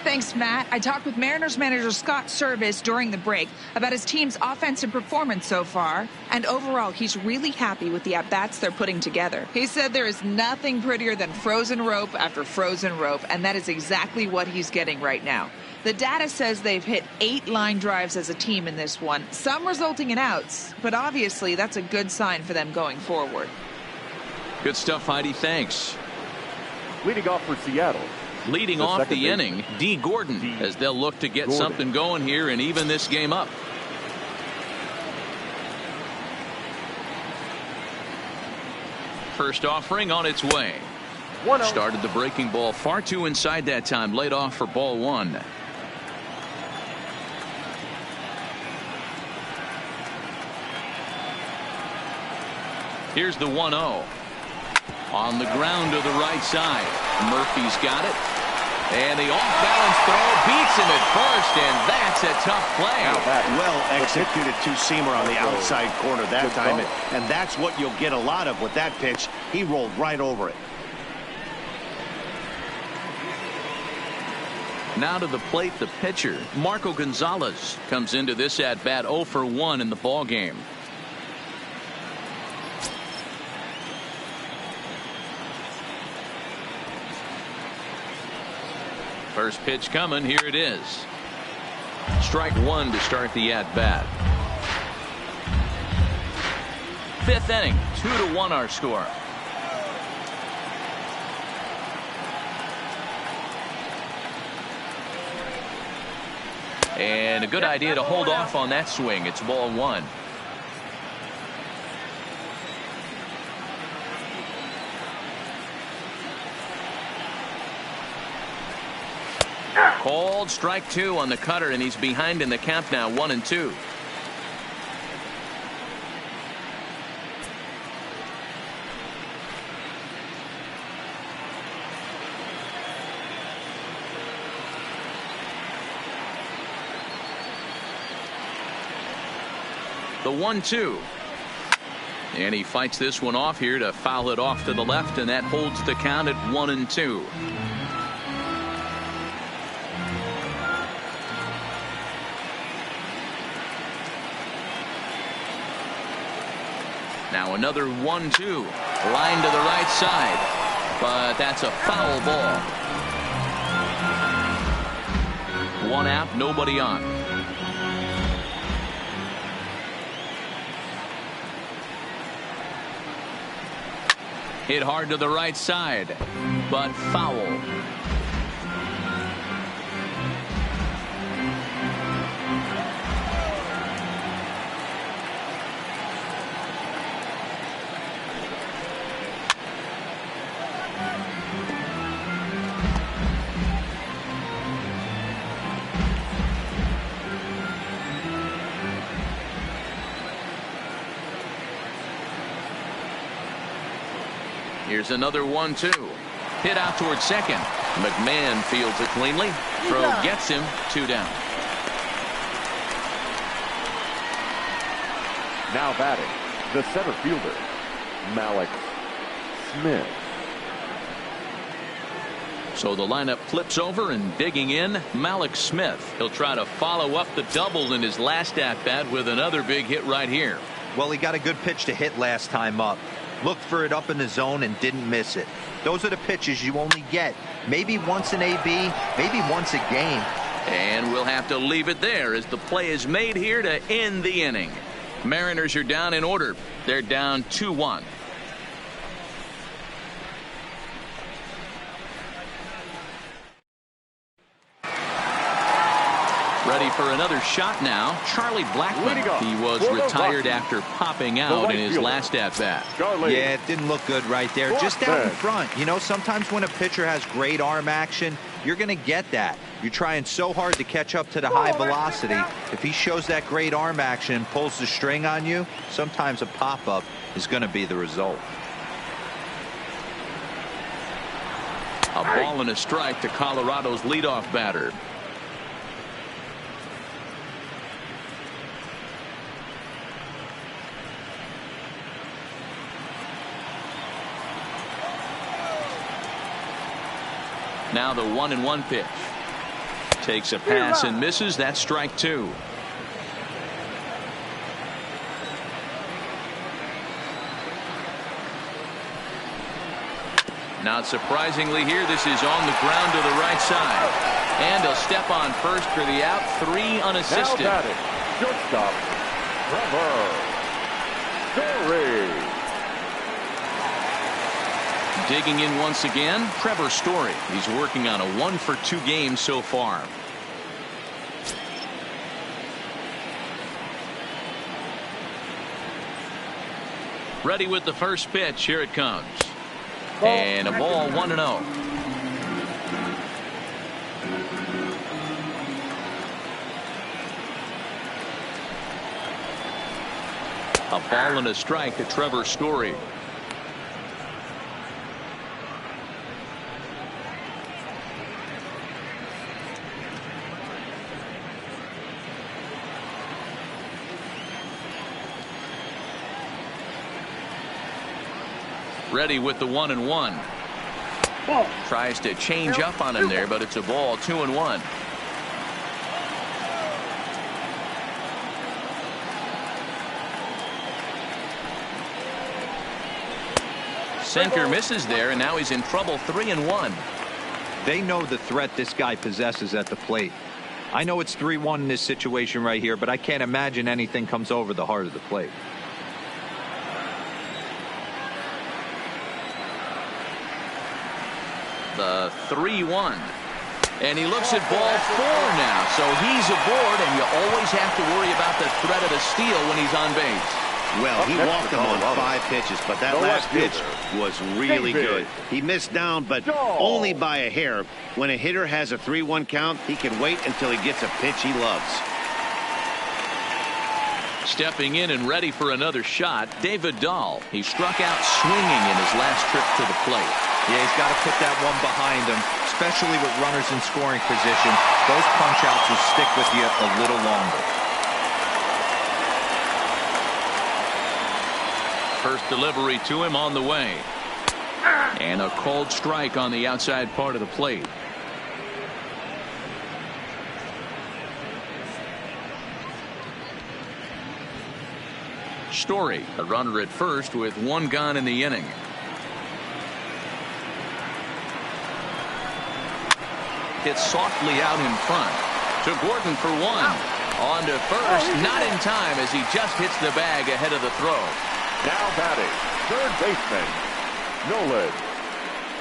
Thanks, Matt. I talked with Mariners manager Scott Service during the break about his team's offensive performance so far, and overall he's really happy with the at-bats they're putting together. He said there is nothing prettier than frozen rope after frozen rope, and that is exactly what he's getting right now. The data says they've hit 8 line drives as a team in this one, some resulting in outs, but obviously that's a good sign for them going forward. Good stuff, Heidi. Thanks. Leading off for Seattle. Leading off the inning, D. Gordon, as they'll look to get something going here and even this game up. First offering on its way. Started the breaking ball far too inside that time. Laid off for ball 1. Here's the 1-0. On the ground to the right side. Murphy's got it. And the off-balance throw beats him at first, and that's a tough play. Well executed two-seamer on the outside corner that time, and that's what you'll get a lot of with that pitch. He rolled right over it. Now to the plate, the pitcher, Marco Gonzalez, comes into this at-bat 0 for 1 in the ballgame. First pitch coming. Here it is. Strike one to start the at-bat. Fifth inning, 2-1 our score. And a good idea to hold off on that swing. It's ball one. Called strike two on the cutter, and he's behind in the count now, 1-2. The 1-2. And he fights this one off here to foul it off to the left, and that holds the count at 1-2. Now another 1-2. Line to the right side. But that's a foul ball. One out, nobody on. Hit hard to the right side, but foul. Here's another 1-2. Hit out towards second. McMahon fields it cleanly. Throw gets him, 2 down. Now batting, the center fielder, Mallex Smith. So the lineup flips over, and digging in, Mallex Smith. He'll try to follow up the double in his last at-bat with another big hit right here. Well, he got a good pitch to hit last time up. Looked for it up in the zone and didn't miss it. Those are the pitches you only get maybe once in AB, maybe once a game. And we'll have to leave it there as the play is made here to end the inning. Mariners are down in order. They're down 2-1. Ready for another shot now. Charlie Blackmon. He was retired after popping out in his last at-bat. Yeah, it didn't look good right there. Just out in front. You know, sometimes when a pitcher has great arm action, you're going to get that. You're trying so hard to catch up to the high velocity. If he shows that great arm action, pulls the string on you, sometimes a pop-up is going to be the result. A ball and a strike to Colorado's leadoff batter. Now the 1-1 pitch. Takes a pass and misses. That's strike two. Not surprisingly here, this is on the ground to the right side. And he'll step on first for the out. 3 unassisted. Now batting, shortstop, Trevor Story. Digging in once again, Trevor Story. He's working on a 1-for-2 game so far. Ready with the first pitch. Here it comes. And a ball, 1-0. A ball and a strike to Trevor Story. Ready with the 1-1. Tries to change up on him there, but it's a ball. 2-1. Sinker misses there, and now he's in trouble. 3-1. They know the threat this guy possesses at the plate. I know it's 3-1 in this situation right here, but I can't imagine anything comes over the heart of the plate. The 3-1. And he looks at ball 4 now, so he's aboard, and you always have to worry about the threat of a steal when he's on base. Well, he walked him on 5 pitches, but that last pitch was really good. He missed down, but only by a hair. When a hitter has a 3-1 count, he can wait until he gets a pitch he loves. Stepping in and ready for another shot, David Dahl. He struck out swinging in his last trip to the plate. Yeah, he's got to put that one behind him, especially with runners in scoring position. Those punch-outs will stick with you a little longer. First delivery to him on the way. And a cold strike on the outside part of the plate. Story, a runner at first with 1 gone in the inning. Hit softly out in front to Gordon for 1. On to first, not in time as he just hits the bag ahead of the throw. Now batting, third baseman, Nolan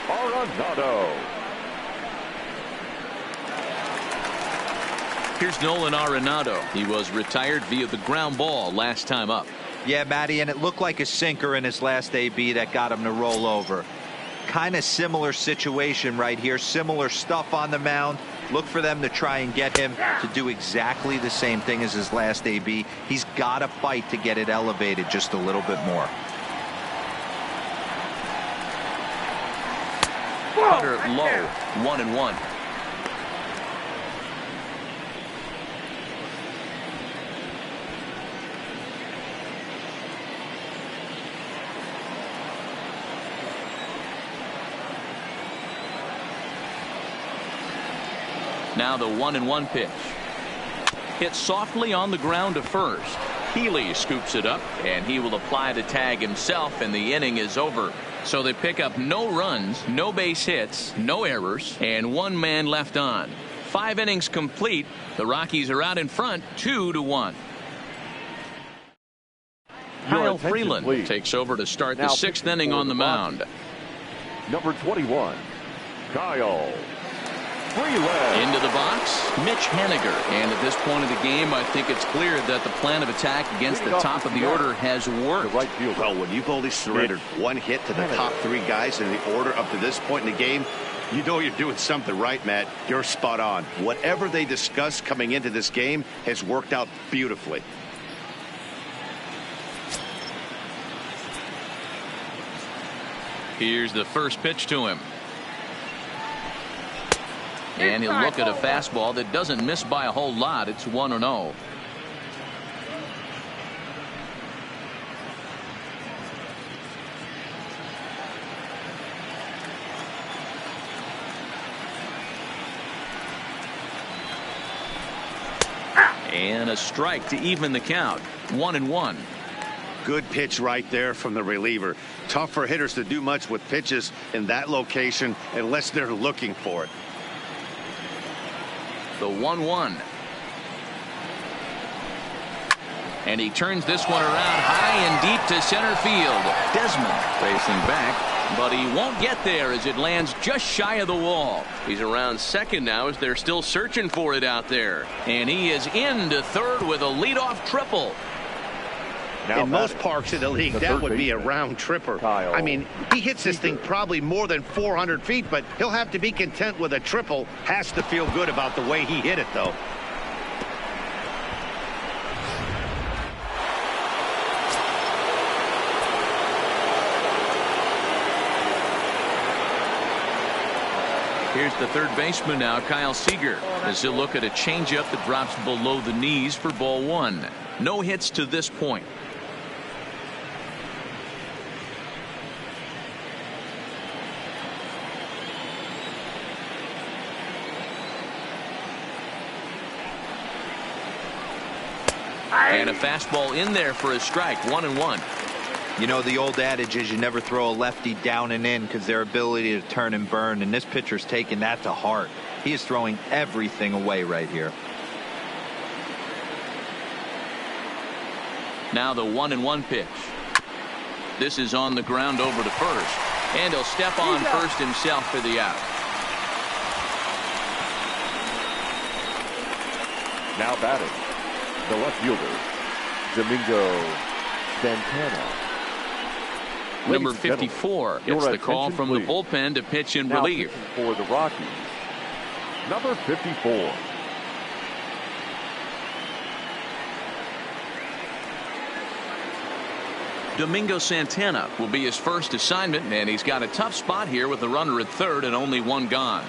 Arenado. Here's Nolan Arenado. He was retired via the ground ball last time up. Yeah, Matty, and it looked like a sinker in his last AB that got him to roll over. Kind of similar situation right here. Similar stuff on the mound. Look for them to try and get him to do exactly the same thing as his last AB. He's got to fight to get it elevated just a little bit more. Cutter low. 1-1. Now the 1-1 pitch. Hit softly on the ground to first. Healy scoops it up, and he will apply the tag himself, and the inning is over. So they pick up no runs, no base hits, no errors, and 1 man left on. 5 innings complete. The Rockies are out in front, 2-1. Kyle Freeland takes over to start the 6th inning on the mound. Number 21, Kyle Freeland. Into the box, Mitch Haniger. And at this point of the game, I think it's clear that the plan of attack against the top of the order has worked. Well, when you've only surrendered 1 hit to the top 3 guys in the order up to this point in the game, you know you're doing something right, Matt. You're spot on. Whatever they discussed coming into this game has worked out beautifully. Here's the first pitch to him. And he'll look at a fastball that doesn't miss by a whole lot. It's 1-0. And a strike to even the count. 1-1. Good pitch right there from the reliever. Tough for hitters to do much with pitches in that location unless they're looking for it. The 1-1. And he turns this one around high and deep to center field. Desmond racing back, but he won't get there as it lands just shy of the wall. He's around second now as they're still searching for it out there. And he is into third with a leadoff triple. In most parks in the league, that would be a round tripper. I mean, he hits this thing probably more than 400 feet, but he'll have to be content with a triple. Has to feel good about the way he hit it, though. Here's the third baseman now, Kyle Seager, as he'll look at a changeup that drops below the knees for ball 1. No hits to this point. And a fastball in there for a strike. 1-1. You know, the old adage is you never throw a lefty down and in because their ability to turn and burn, and this pitcher's taking that to heart. He is throwing everything away right here. Now the 1-1 pitch. This is on the ground over to first. And he'll step on first himself for the out. Now batting, the left fielder, Domingo Santana. Number 54 gets the call from the bullpen to pitch in relief. For the Rockies, number 54. Domingo Santana will be his first assignment, and he's got a tough spot here with a runner at third and only one gone.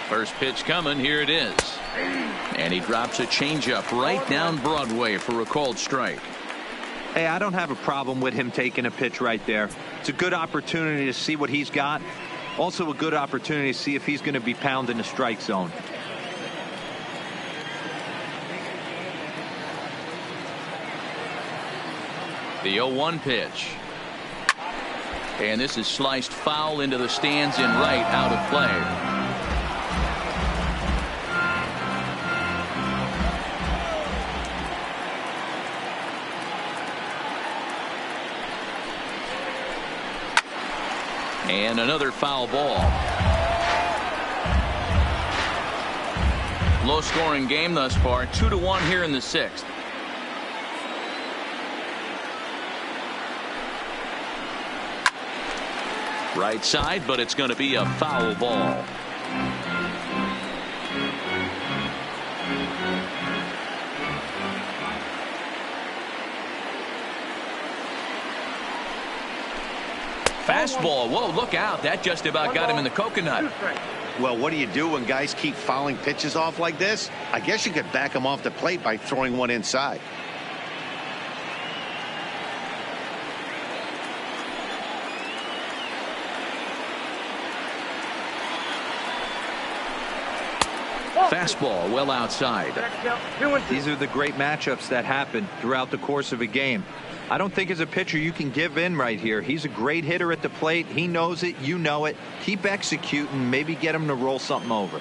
First pitch coming. Here it is. And he drops a changeup right down Broadway for a called strike. Hey, I don't have a problem with him taking a pitch right there. It's a good opportunity to see what he's got. Also a good opportunity to see if he's going to be pounding the strike zone. The 0-1 pitch. And this is sliced foul into the stands in right, out of play. And another foul ball. Low scoring game thus far. 2-1 here in the sixth. Right side, but it's going to be a foul ball. Fastball. Whoa, look out. That just about got him in the coconut. Well, what do you do when guys keep fouling pitches off like this? I guess you could back them off the plate by throwing one inside. Fastball well outside. These are the great matchups that happen throughout the course of a game. I don't think as a pitcher you can give in right here. He's a great hitter at the plate. He knows it. You know it. Keep executing. Maybe get him to roll something over.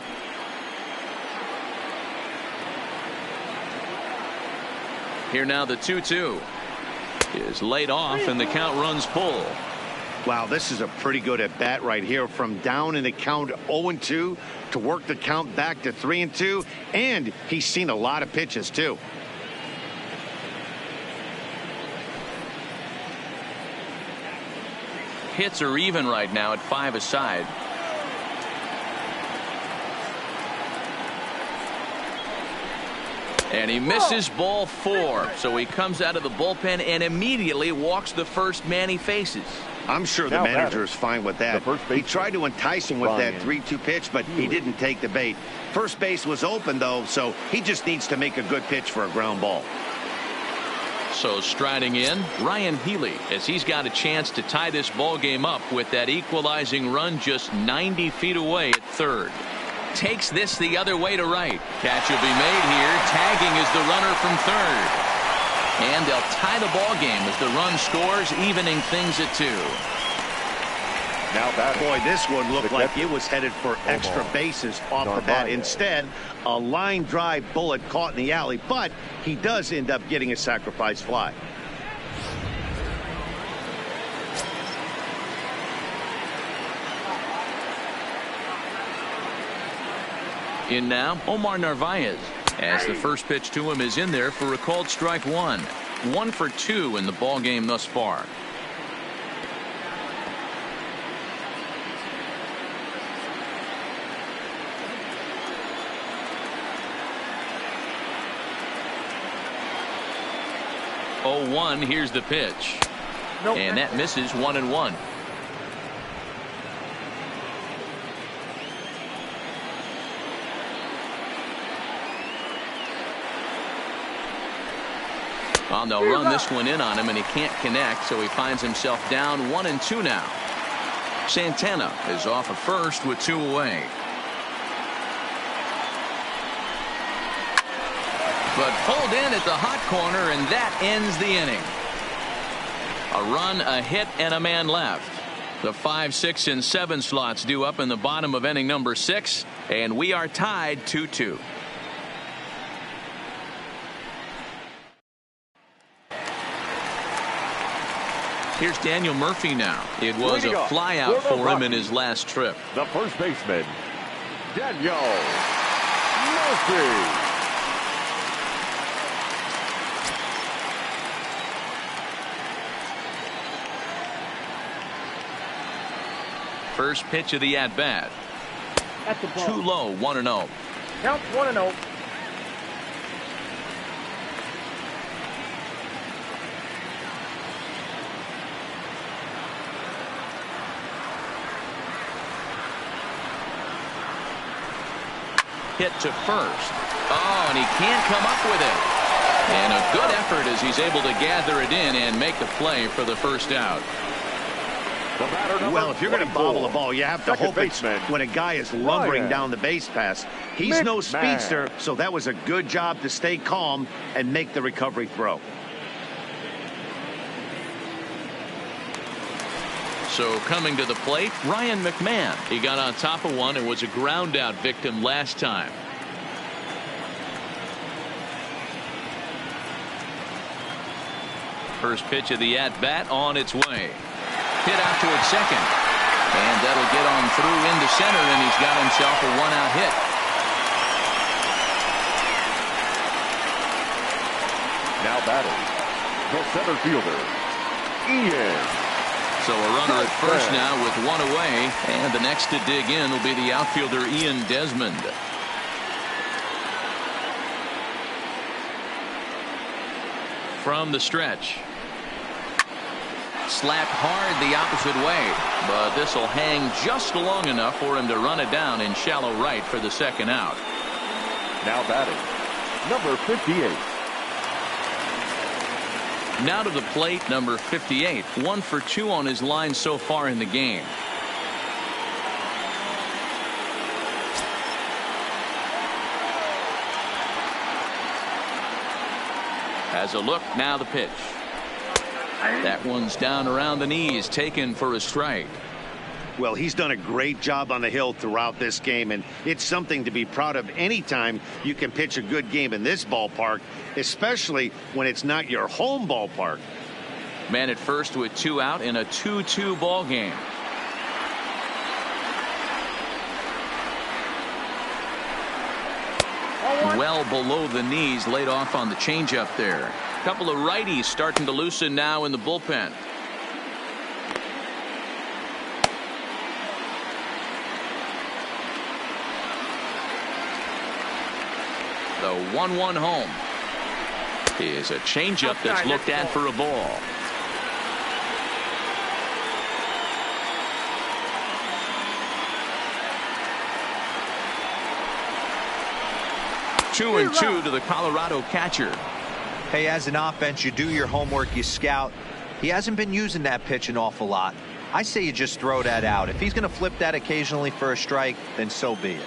Here now the 2-2 is laid off and the count runs full. Wow, this is a pretty good at bat right here, from down in the count 0-2 to work the count back to 3-2, and he's seen a lot of pitches too. Hits are even right now at 5 aside. And he misses ball 4, so he comes out of the bullpen and immediately walks the first man he faces. I'm sure the manager is fine with that. He tried to entice him with that 3-2 pitch, but he didn't take the bait. First base was open, though, so he just needs to make a good pitch for a ground ball. So striding in, Ryan Healy, as he's got a chance to tie this ball game up with that equalizing run just 90 feet away at third. Takes this the other way to right. Catch will be made here. Tagging is the runner from third. And they'll tie the ball game as the run scores, evening things at 2. Now that, boy, this one looked like it was headed for extra bases off the bat. Instead, a line drive bullet caught in the alley, but he does end up getting a sacrifice fly. In now, Omar Narvaez, as the first pitch to him is in there for a called strike 1. 1 for 2 in the ball game thus far. Oh, 1, here's the pitch. And that misses 1-1. Well, they'll run this one in on him, and he can't connect, so he finds himself down 1-2 now. Santana is off at first with 2 away. but pulled in at the hot corner, and that ends the inning. A run, a hit, and a man left. The 5, 6, and 7 slots due up in the bottom of inning number 6, and we are tied 2-2. Here's Daniel Murphy now. It was a flyout for him in his last trip. The first baseman, Daniel Murphy. First pitch of the at-bat. That's the ball. Too low, 1-0. Count 1-0. Hit to first. Oh, and he can't come up with it. And a good effort as he's able to gather it in and make the play for the first out. Well, if you're going to bobble a ball, you have to hope it's when a guy is lumbering down the base pass. He's no speedster, so that was a good job to stay calm and make the recovery throw. So coming to the plate, Ryan McMahon. He got on top of one and was a ground out victim last time. First pitch of the at bat on its way. Hit out towards second. And that'll get on through into center, and he's got himself a 1-out hit. Now batting, the center fielder, Ian. So a runner at first now with one away, and the next to dig in will be the outfielder Ian Desmond. From the stretch. Slapped hard the opposite way, but this will hang just long enough for him to run it down in shallow right for the second out. Now batting, number 58. Now to the plate, number 58. 1 for 2 on his line so far in the game. Has a look, now the pitch. That one's down around the knees, taken for a strike. Well, he's done a great job on the hill throughout this game, and it's something to be proud of anytime you can pitch a good game in this ballpark, especially when it's not your home ballpark. Man at first with 2 out in a 2-2 ball game. Well below the knees, laid off on the changeup there. A couple of righties starting to loosen now in the bullpen. The 1-1 home is a changeup that's looked at for a ball. Two and two to the Colorado catcher. Hey, as an offense, you do your homework, you scout. He hasn't been using that pitch an awful lot. I say you just throw that out. If he's going to flip that occasionally for a strike, then so be it.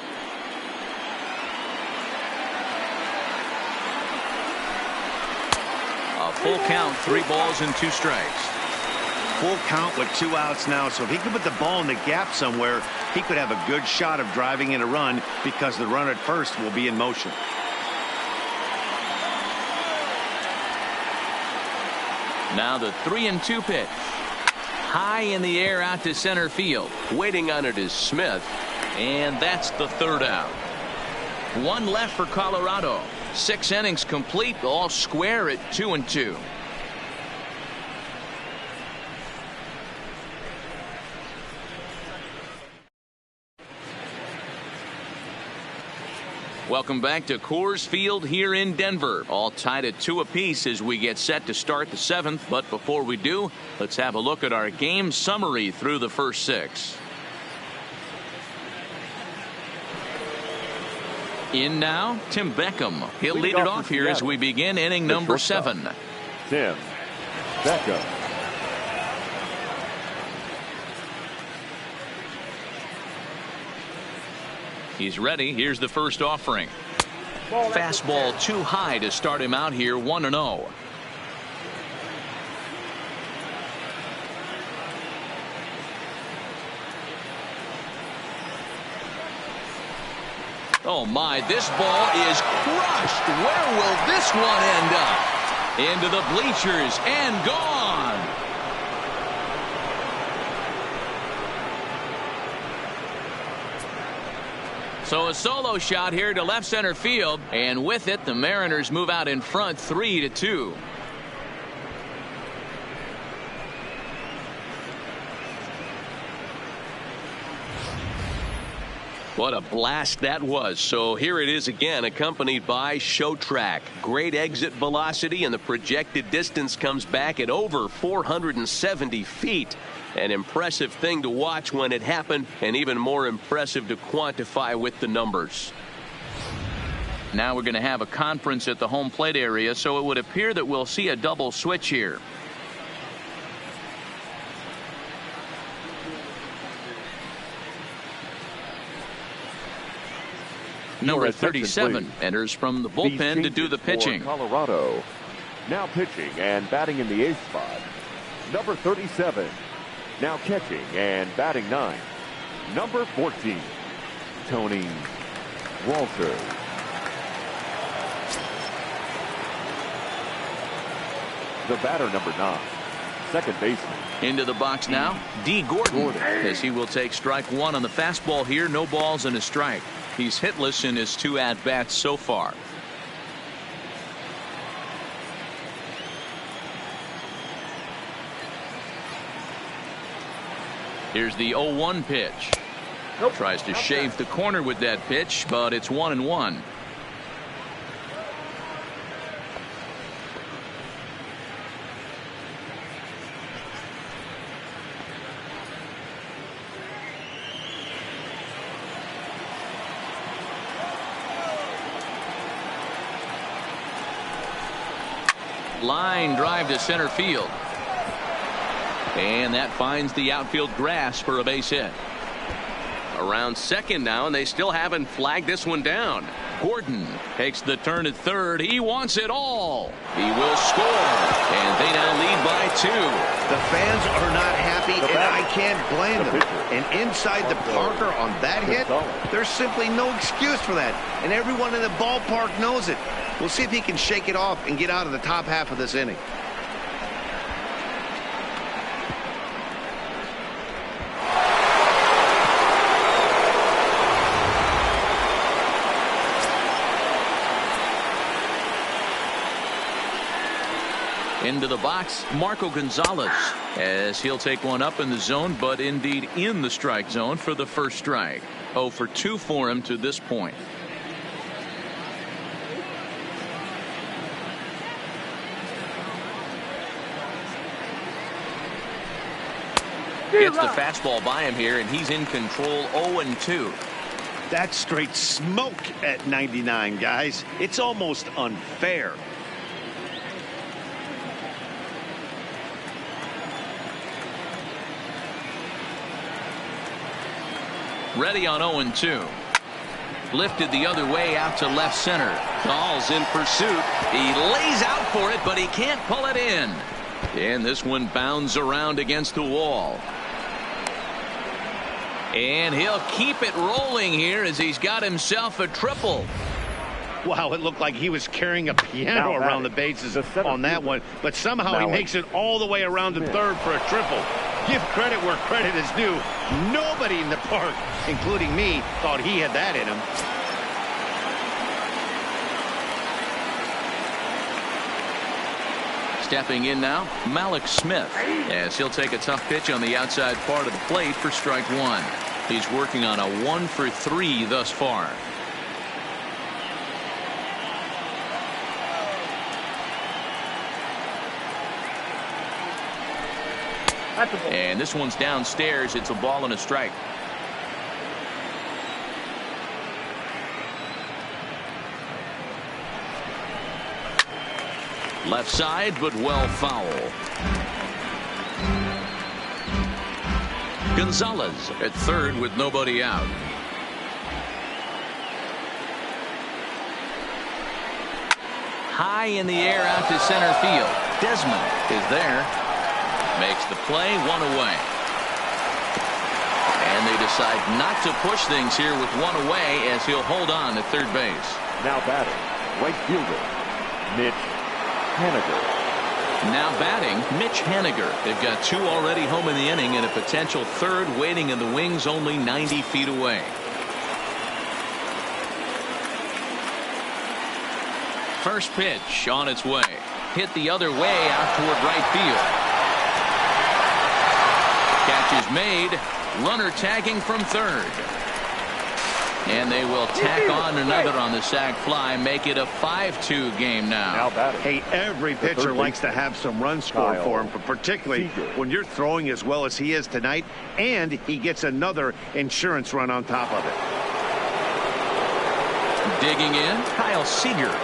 A full count, 3 balls and 2 strikes. Full count with 2 outs now, so if he could put the ball in the gap somewhere, he could have a good shot of driving in a run because the runner at first will be in motion. Now the 3-2 pitch. High in the air out to center field. Waiting on it is Smith. And that's the 3rd out. 1 left for Colorado. 6 innings complete, all square at 2-2. Welcome back to Coors Field here in Denver. All tied at 2 apiece as we get set to start the 7th. But before we do, let's have a look at our game summary through the first 6. In now, Tim Beckham. He'll lead it off here as we begin inning number 7. Tim Beckham. He's ready. Here's the first offering. Fastball too high to start him out here 1-0. Oh my, this ball is crushed. Where will this one end up? Into the bleachers and gone. So a solo shot here to left center field, and with it the Mariners move out in front 3-2. What a blast that was. So here it is again, accompanied by show track. Great exit velocity, and the projected distance comes back at over 470 feet. An impressive thing to watch when it happened, and even more impressive to quantify with the numbers. Now we're going to have a conference at the home plate area, so it would appear that we'll see a double switch here. Number 37 enters from the bullpen to do the pitching. Colorado. Now pitching and batting in the eighth spot. Number 37. Now catching and batting ninth. Number 14. Tony Walter. The batter, number 9. Second baseman. Into the box now, D. Gordon, as he will take strike one on the fastball here. No balls and a strike. He's hitless in his 2 at-bats so far. Here's the 0-1 pitch. Tries to shave the corner with that pitch, but it's 1-1. Line drive to center field. And that finds the outfield grass for a base hit. Around second now, and they still haven't flagged this one down. Gordon takes the turn at third. He wants it all. He will score. And they now lead by 2. The fans are not happy, and I can't blame them. And inside the Parker on that hit, there's simply no excuse for that. And everyone in the ballpark knows it. We'll see if he can shake it off and get out of the top half of this inning. Into the box, Marco Gonzalez, as he'll take one up in the zone, but indeed in the strike zone for the first strike. 0 for 2 for him to this point. Gets the fastball by him here, and he's in control. 0-2. That's straight smoke at 99, guys. It's almost unfair. Ready on 0-2. Lifted the other way out to left center. Dahl's in pursuit. He lays out for it, but he can't pull it in. And this one bounds around against the wall. And he'll keep it rolling here as he's got himself a triple. Wow, it looked like he was carrying a piano around the bases on that one, but somehow he makes it all the way around to third for a triple. Give credit where credit is due. Nobody in the park, including me, thought he had that in him. Stepping in now, Malik Smith, as he'll take a tough pitch on the outside part of the plate for strike one. He's working on a 1 for 3 thus far. And this one's downstairs. It's a ball and a strike. Left side, but well foul. Gonzalez at third with nobody out. high in the air out to center field. Desmond is there. Makes the play, 1 away. And they decide not to push things here with 1 away as he'll hold on at third base. Now batting, right fielder, Mitch Haniger. Now batting, Mitch Haniger. They've got 2 already home in the inning and a potential third waiting in the wings only 90 feet away. First pitch on its way. Hit the other way out toward right field. Catch is made. Runner tagging from third. And they will tack on another on the sac fly, make it a 5-2 game now. Hey, every pitcher likes to have some runs scored for him, but particularly when you're throwing as well as he is tonight, and he gets another insurance run on top of it. Digging in, Kyle Seager.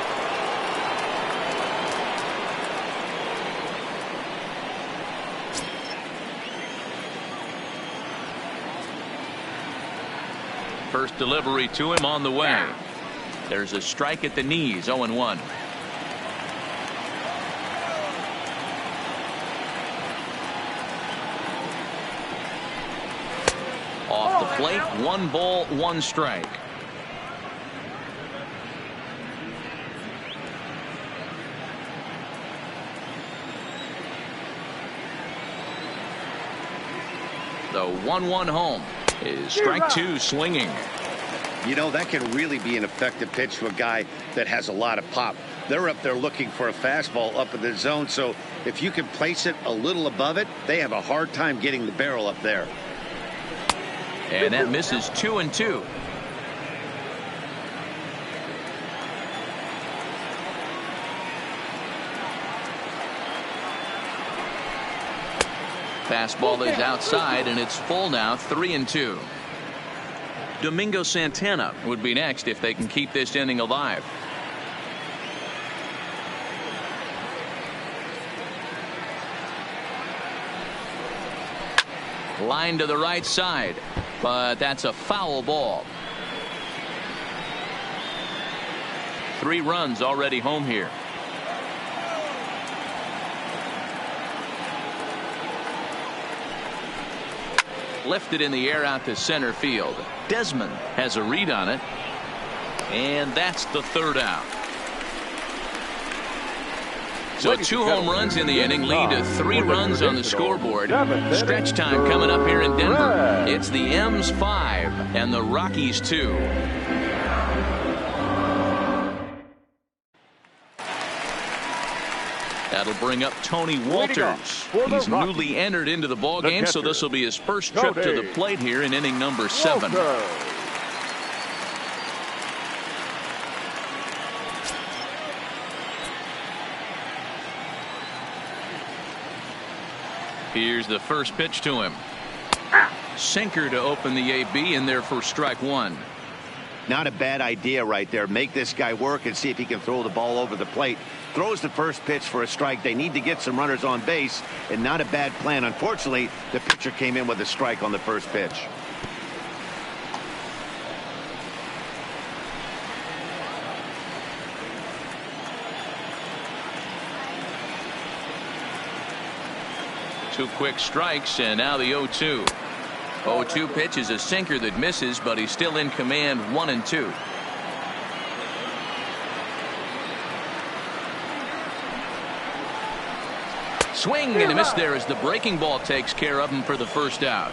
First delivery to him on the way. There's a strike at the knees, 0-1. Off the plate, 1 ball, 1 strike. The 1-1 home is strike 2 swinging. You know, that can really be an effective pitch to a guy that has a lot of pop. They're up there looking for a fastball up in the zone, so if you can place it a little above it, they have a hard time getting the barrel up there. And that misses 2-2. Fastball is outside, and it's full now, 3-2. Domingo Santana would be next if they can keep this inning alive. Line to the right side, but that's a foul ball. 3 runs already home here. Lifted in the air out to center field. Desmond has a read on it, and that's the 3rd out. So 2 home runs in the inning lead to 3 runs on the scoreboard. Stretch time coming up here in Denver. It's the M's 5 and the Rockies 2. That'll bring up Tony Walters. He's newly entered into the ball game, so this will be his first trip to the plate here in inning number 7. Here's the first pitch to him. Sinker to open the AB in there for strike 1. Not a bad idea right there. Make this guy work and see if he can throw the ball over the plate. Throws the first pitch for a strike. They need to get some runners on base, and not a bad plan. Unfortunately, the pitcher came in with a strike on the first pitch. Two quick strikes, and now the 0-2. 0-2 pitch is a sinker that misses, but he's still in command, 1-2. Swing and a miss there as the breaking ball takes care of him for the first out.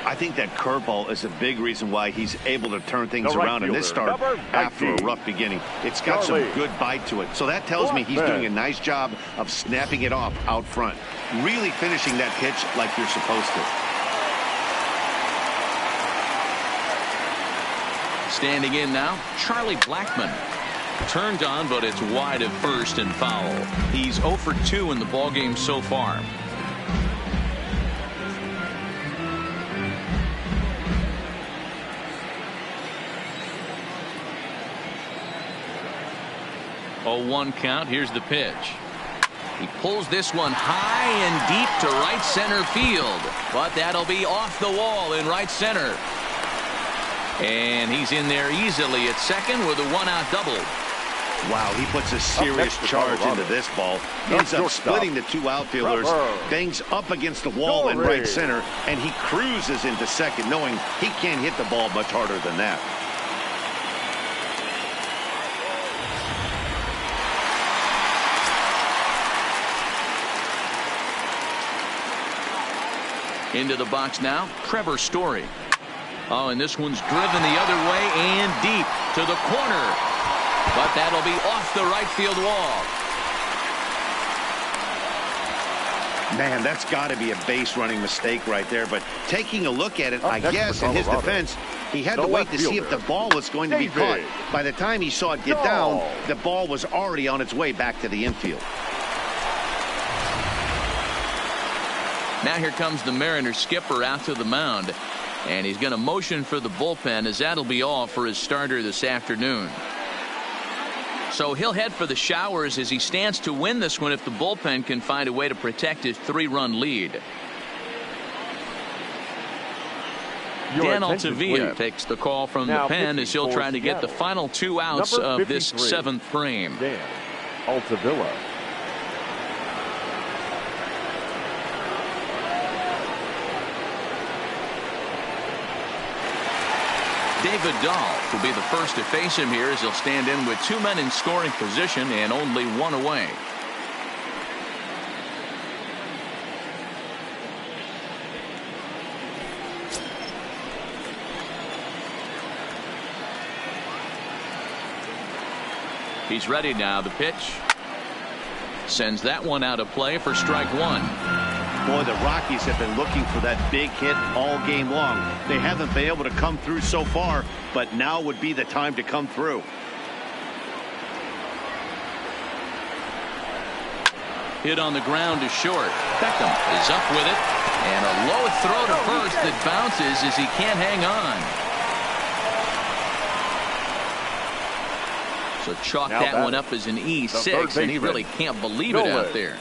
I think that curveball is a big reason why he's able to turn things around in this start after a rough beginning. It's got some good bite to it. So that tells me he's doing a nice job of snapping it off out front. Really finishing that pitch like you're supposed to. Standing in now, Charlie Blackmon. Turned on, but it's wide at first and foul. He's 0 for 2 in the ballgame so far. Oh, 1 count. Here's the pitch. He pulls this one high and deep to right center field, but that'll be off the wall in right center. And he's in there easily at second with a 1-out double. Wow, he puts a serious charge into this ball. Ends up splitting the two outfielders, bangs up against the wall in right center, and he cruises into second, knowing he can't hit the ball much harder than that. Into the box now, Trevor Story. Oh, and this one's driven the other way and deep to the corner. But that'll be off the right field wall. Man, that's got to be a base running mistake right there. But taking a look at it, I guess in his defense, he had to wait to see if the ball was going to be caught. By the time he saw it get down, the ball was already on its way back to the infield. Now here comes the Mariners skipper out to the mound. And he's going to motion for the bullpen, as that'll be all for his starter this afternoon. So he'll head for the showers as he stands to win this one if the bullpen can find a way to protect his 3-run lead. Dan Altavilla takes the call from the pen as he'll try to get the final 2 outs of this 7th frame. Dan Altavilla. David Dahl will be the first to face him here as he'll stand in with 2 men in scoring position and only 1 away. He's ready now. The pitch sends that one out of play for strike 1. Boy, the Rockies have been looking for that big hit all game long. They haven't been able to come through so far, but now would be the time to come through. Hit on the ground is short. Beckham is up with it. And a low throw to first that bounces as he can't hang on. So chalk that one up as an E6, and he really can't believe it out there.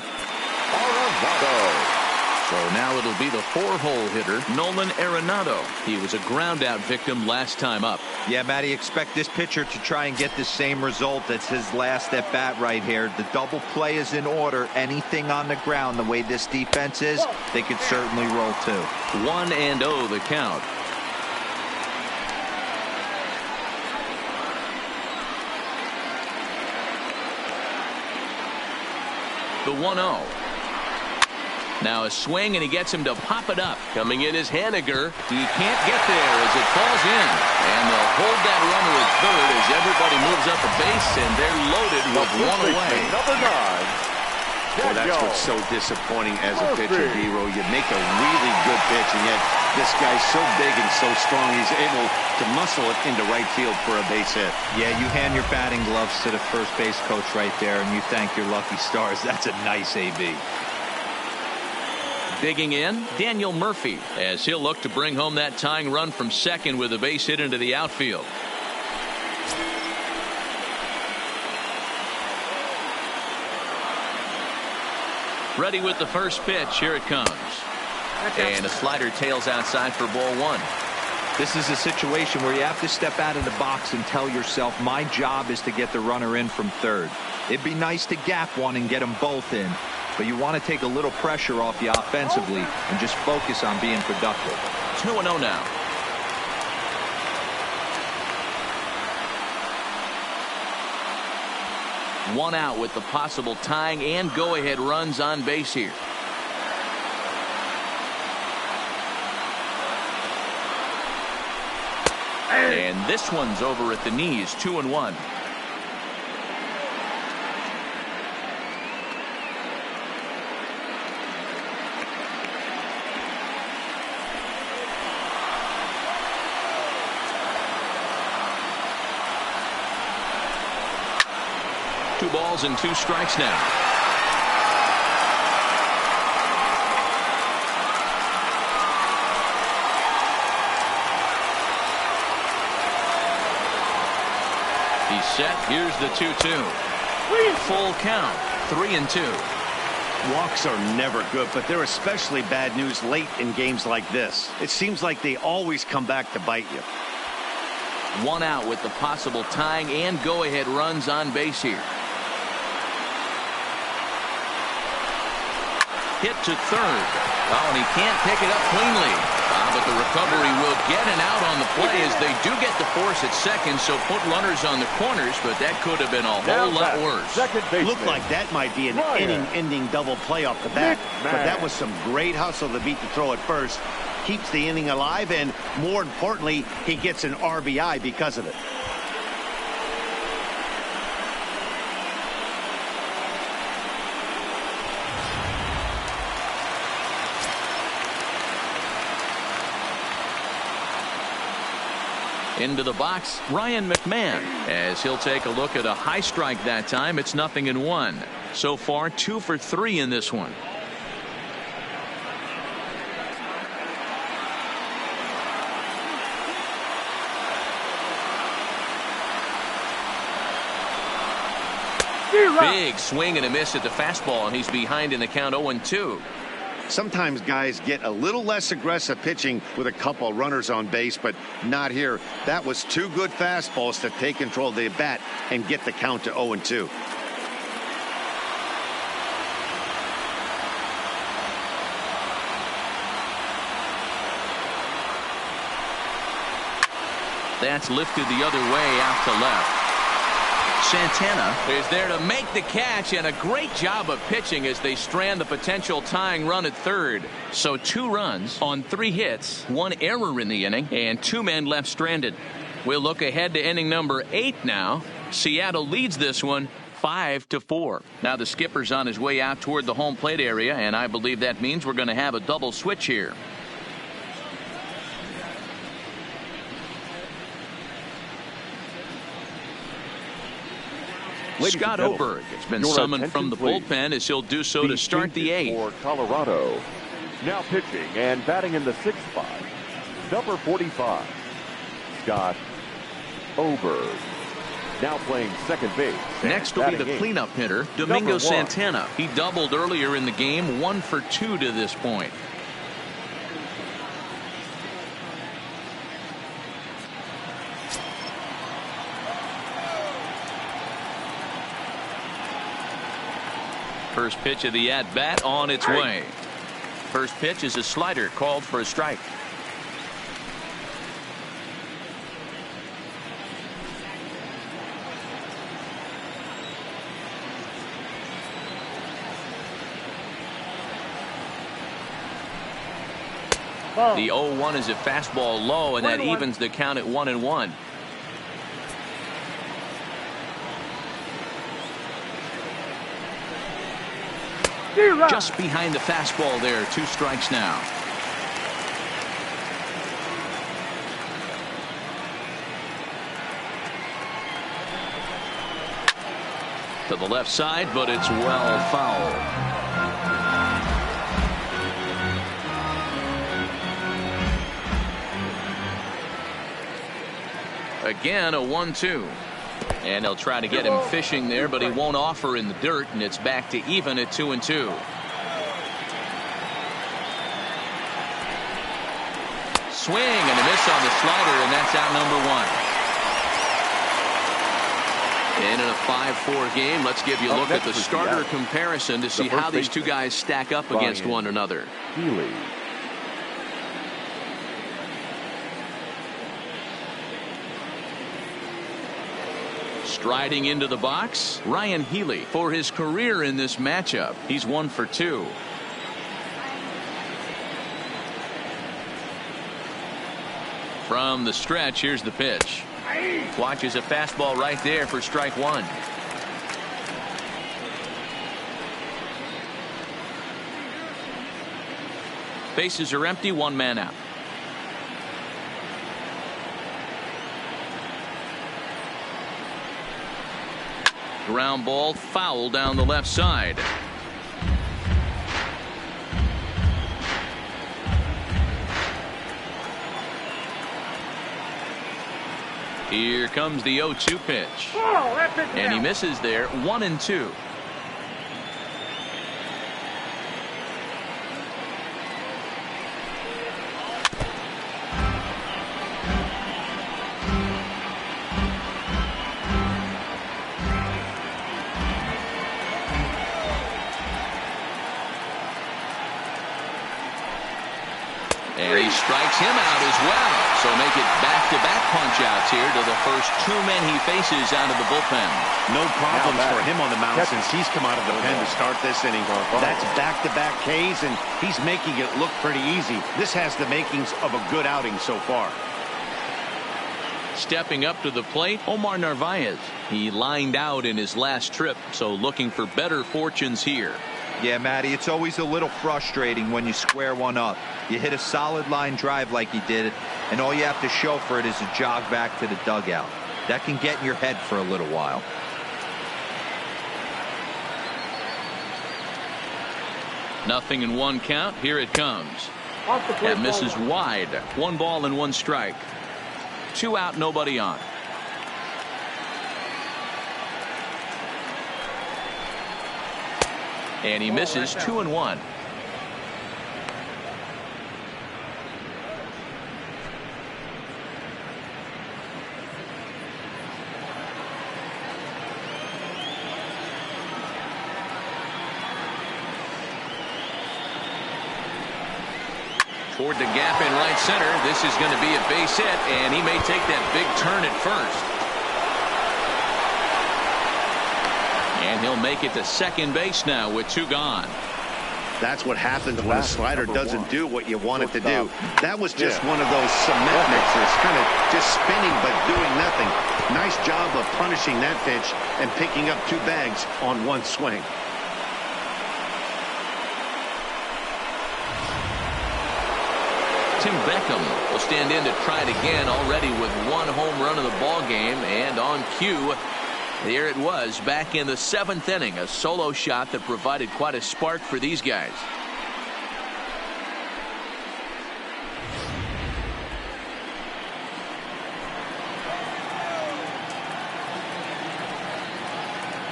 So now it'll be the 4-hole hitter, Nolan Arenado. He was a ground-out victim last time up. Yeah, Matty, expect this pitcher to try and get the same result. That's his last at-bat right here. The double play is in order. Anything on the ground, the way this defense is, they could certainly roll too. 1-0 the count. The 1-0. Now a swing, and he gets him to pop it up. Coming in is Haniger. He can't get there as it falls in. And they'll hold that runner at third as everybody moves up a base, and they're loaded with 1 away. Number 9. Well, that's what's so disappointing as a pitcher, D-Row. You make a really good pitch, and yet this guy's so big and so strong, he's able to muscle it into right field for a base hit. Yeah, you hand your batting gloves to the first base coach right there, and you thank your lucky stars. That's a nice AB. Digging in, Daniel Murphy, as he'll look to bring home that tying run from second with a base hit into the outfield. Ready with the first pitch. Here it comes. And a slider tails outside for ball 1. This is a situation where you have to step out of the box and tell yourself, my job is to get the runner in from third. It'd be nice to gap one and get them both in, but you want to take a little pressure off you offensively and just focus on being productive. 2-0 now. One out with the possible tying and go-ahead runs on base here. And this one's over at the knees. 2-1. Two balls and 2 strikes now. He's set. Here's the 2-2. Full count. 3-2. Walks are never good, but they're especially bad news late in games like this. It seems like they always come back to bite you. One out with the possible tying and go-ahead runs on base here. Hit to third. Oh, and he can't pick it up cleanly. But the recovery will get an out on the play as they do get the force at second, so put runners on the corners, but that could have been a whole lot worse. Looked like that might be an inning-ending double play off the bat, but that was some great hustle to beat the throw at first. Keeps the inning alive, and more importantly, he gets an RBI because of it. Into the box, Ryan McMahon, as he'll take a look at a high strike that time. It's 0-1. So far, 2 for 3 in this one. Big swing and a miss at the fastball, and he's behind in the count 0-2. Sometimes guys get a little less aggressive pitching with a couple runners on base, but not here. That was 2 good fastballs to take control of the bat and get the count to 0-2. That's lifted the other way out to left. Santana is there to make the catch, and a great job of pitching as they strand the potential tying run at third. So 2 runs on 3 hits, 1 error in the inning, and 2 men left stranded. We'll look ahead to inning number 8 now. Seattle leads this one 5-4. Now the skipper's on his way out toward the home plate area, and I believe that means we're going to have a double switch here. Scott Oberg has been summoned from the bullpen as he'll do so to start the 8th. For Colorado. Now pitching and batting in the 6th spot, number 45, Scott Oberg. Now playing second base. Next will be the cleanup hitter, Domingo Santana. He doubled earlier in the game, 1 for 2 to this point. First pitch of the at-bat on its way. First pitch is a slider called for a strike. The 0-1 is a fastball low, and that evens the count at 1-1. Just behind the fastball there. 2 strikes now. To the left side, but it's well fouled. Again, a 1-2. And they'll try to get him fishing there, but he won't offer in the dirt, and it's back to even at 2-2. Swing and a miss on the slider, and that's out number 1. And in a 5-4 game, let's give you a look at the starter comparison to see how these 2 guys stack up against one another. Healy. Striding into the box, Ryan Healy. For his career in this matchup, he's 1 for 2. From the stretch, here's the pitch. Watches a fastball right there for strike 1. Bases are empty, 1 man out. Ground ball foul down the left side. Here comes the 0-2 pitch. And he misses there. 1-2. And he strikes him out as well. So make it back-to-back punch-outs here to the first 2 men he faces out of the bullpen. No problems for him on the mound since he's come out of the pen to start this inning. That's back-to-back Ks, and he's making it look pretty easy. This has the makings of a good outing so far. Stepping up to the plate, Omar Narvaez. He lined out in his last trip, so looking for better fortunes here. Yeah, Matty, it's always a little frustrating when you square one up. You hit a solid line drive like he did, and all you have to show for it is a jog back to the dugout. That can get in your head for a little while. Nothing in 1 count. Here it comes. That misses wide. 1 ball and 1 strike. 2 out, nobody on. And he misses 2-1. Toward the gap in right center. This is going to be a base hit, and he may take that big turn at first. And he'll make it to second base now with 2 gone. That's what happens when a slider doesn't do what you want it to do. That was just one of those cement mixers, kind of just spinning but doing nothing. Nice job of punishing that pitch and picking up 2 bags on 1 swing. Tim Beckham will stand in to try it again, already with 1 home run of the ball game, and on cue, there it was back in the 7th inning, a solo shot that provided quite a spark for these guys.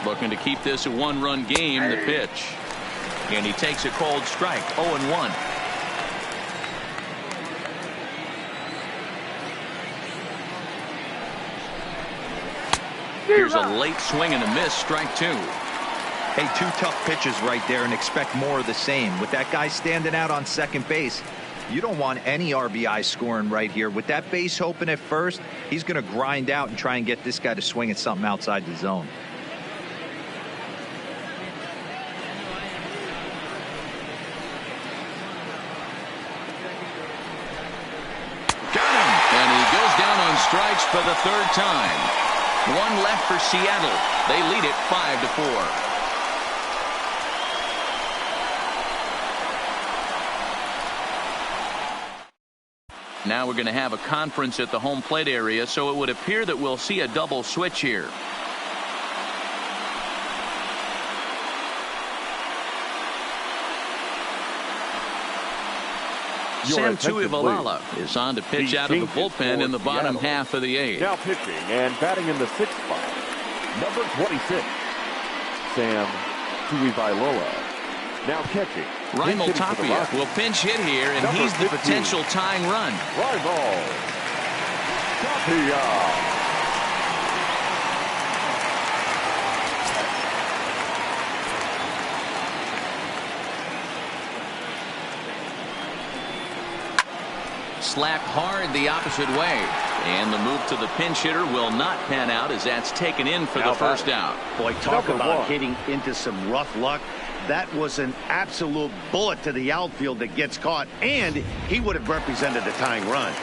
Looking to keep this a 1-run game. The pitch, and he takes a cold strike. 0-1. Here's a late swing and a miss. Strike 2. Hey, 2 tough pitches right there, and expect more of the same. With that guy standing out on second base, you don't want any RBI scoring right here. With that base open at first, he's going to grind out and try and get this guy to swing at something outside the zone. Got him, and he goes down on strikes for the 3rd time. 1 left for Seattle. They lead it 5-4. Now we're going to have a conference at the home plate area, so it would appear that we'll see a double switch here. Sam Tuivalala is on to pitch out of the bullpen in the bottom half of the 8th. Now pitching and batting in the 6th spot, number 26, Sam Tuivalala. Now catching. Raimel Tapia will pinch hit here, and number he's the 15, potential tying run. Raimel Tapia. Slapped hard the opposite way, and the move to the pinch hitter will not pan out as that's taken in for the 1st out. Boy, talk about hitting into some rough luck. That was an absolute bullet to the outfield that gets caught, and he would have represented the tying run.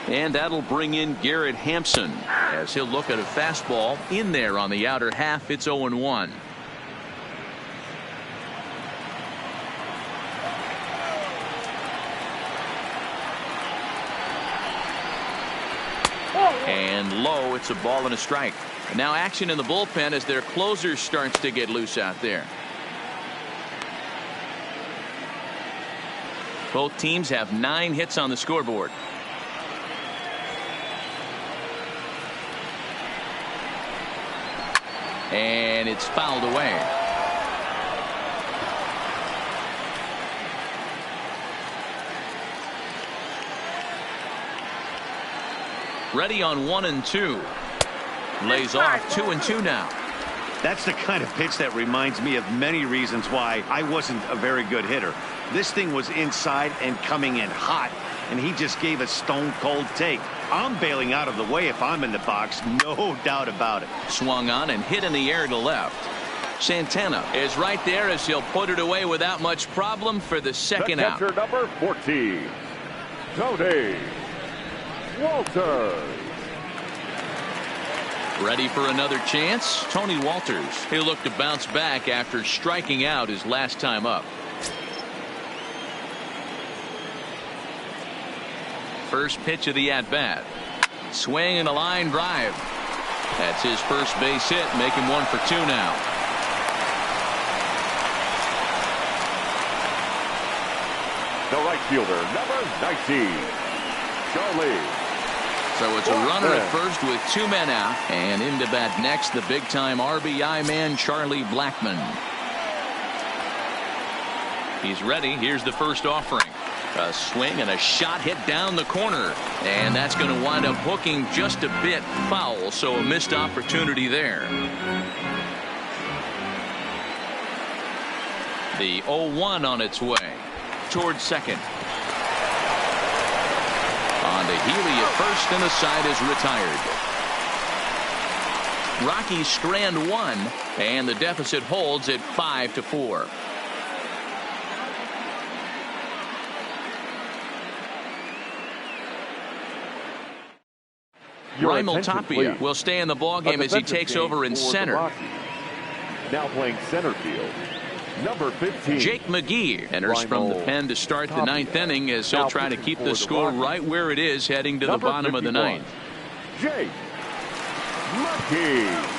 And that'll bring in Garrett Hampson as he'll look at a fastball in there on the outer half. It's 0-1. And low, it's a ball and a strike. Now action in the bullpen as their closer starts to get loose out there. Both teams have 9 hits on the scoreboard. And it's fouled away. Ready on 1-2. Lays off 2-2 now. That's the kind of pitch that reminds me of many reasons why I wasn't a very good hitter. This thing was inside and coming in hot, and he just gave a stone-cold take. I'm bailing out of the way if I'm in the box, no doubt about it. Swung on and hit in the air to left. Santana is right there as he'll put it away without much problem for the second out. Catcher number 14, Tony Walters. Ready for another chance? Tony Walters. He'll look to bounce back after striking out his last time up. First pitch of the at-bat. Swing and a line drive. That's his first base hit, making 1 for 2 now. The right fielder, number 19, Charlie. So it's a runner at first with 2 men out, and into bat next, the big-time RBI man, Charlie Blackmon. He's ready. Here's the first offering. A swing and a shot hit down the corner, and that's going to wind up hooking just a bit foul, so a missed opportunity there. The 0-1 on its way towards second. On to Healy at first, and the side is retired. Rockies strand 1, and the deficit holds at 5-4. Raimel Tapia will stay in the ballgame as he takes over in center. Now playing center field, number 15. Jake McGee enters from the pen to start the 9th inning as he'll try to keep the score right where it is heading to the bottom of the 9th. Jake McGee.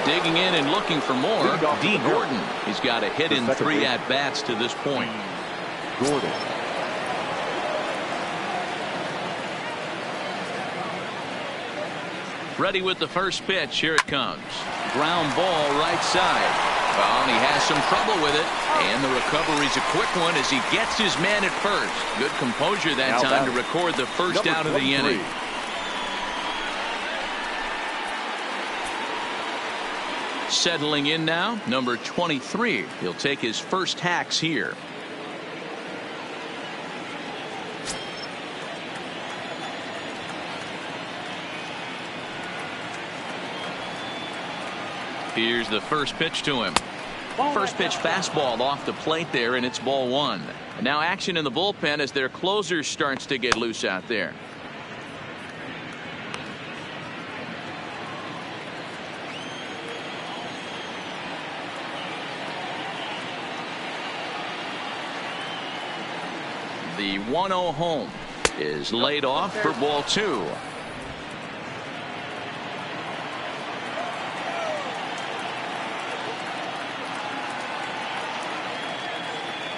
Digging in and looking for more, D. Gordon. He's got a hit in 3 at-bats to this point. Gordon. Ready with the first pitch. Here it comes. Ground ball right side. Well, and he has some trouble with it. And the recovery's a quick one as he gets his man at first. Good composure that time to record the first out of the inning. Settling in now, number 23. He'll take his first hacks here. Here's the first pitch to him. First pitch fastball off the plate there, and it's ball 1. And now action in the bullpen as their closer starts to get loose out there. The 1-0 home is laid off for ball 2.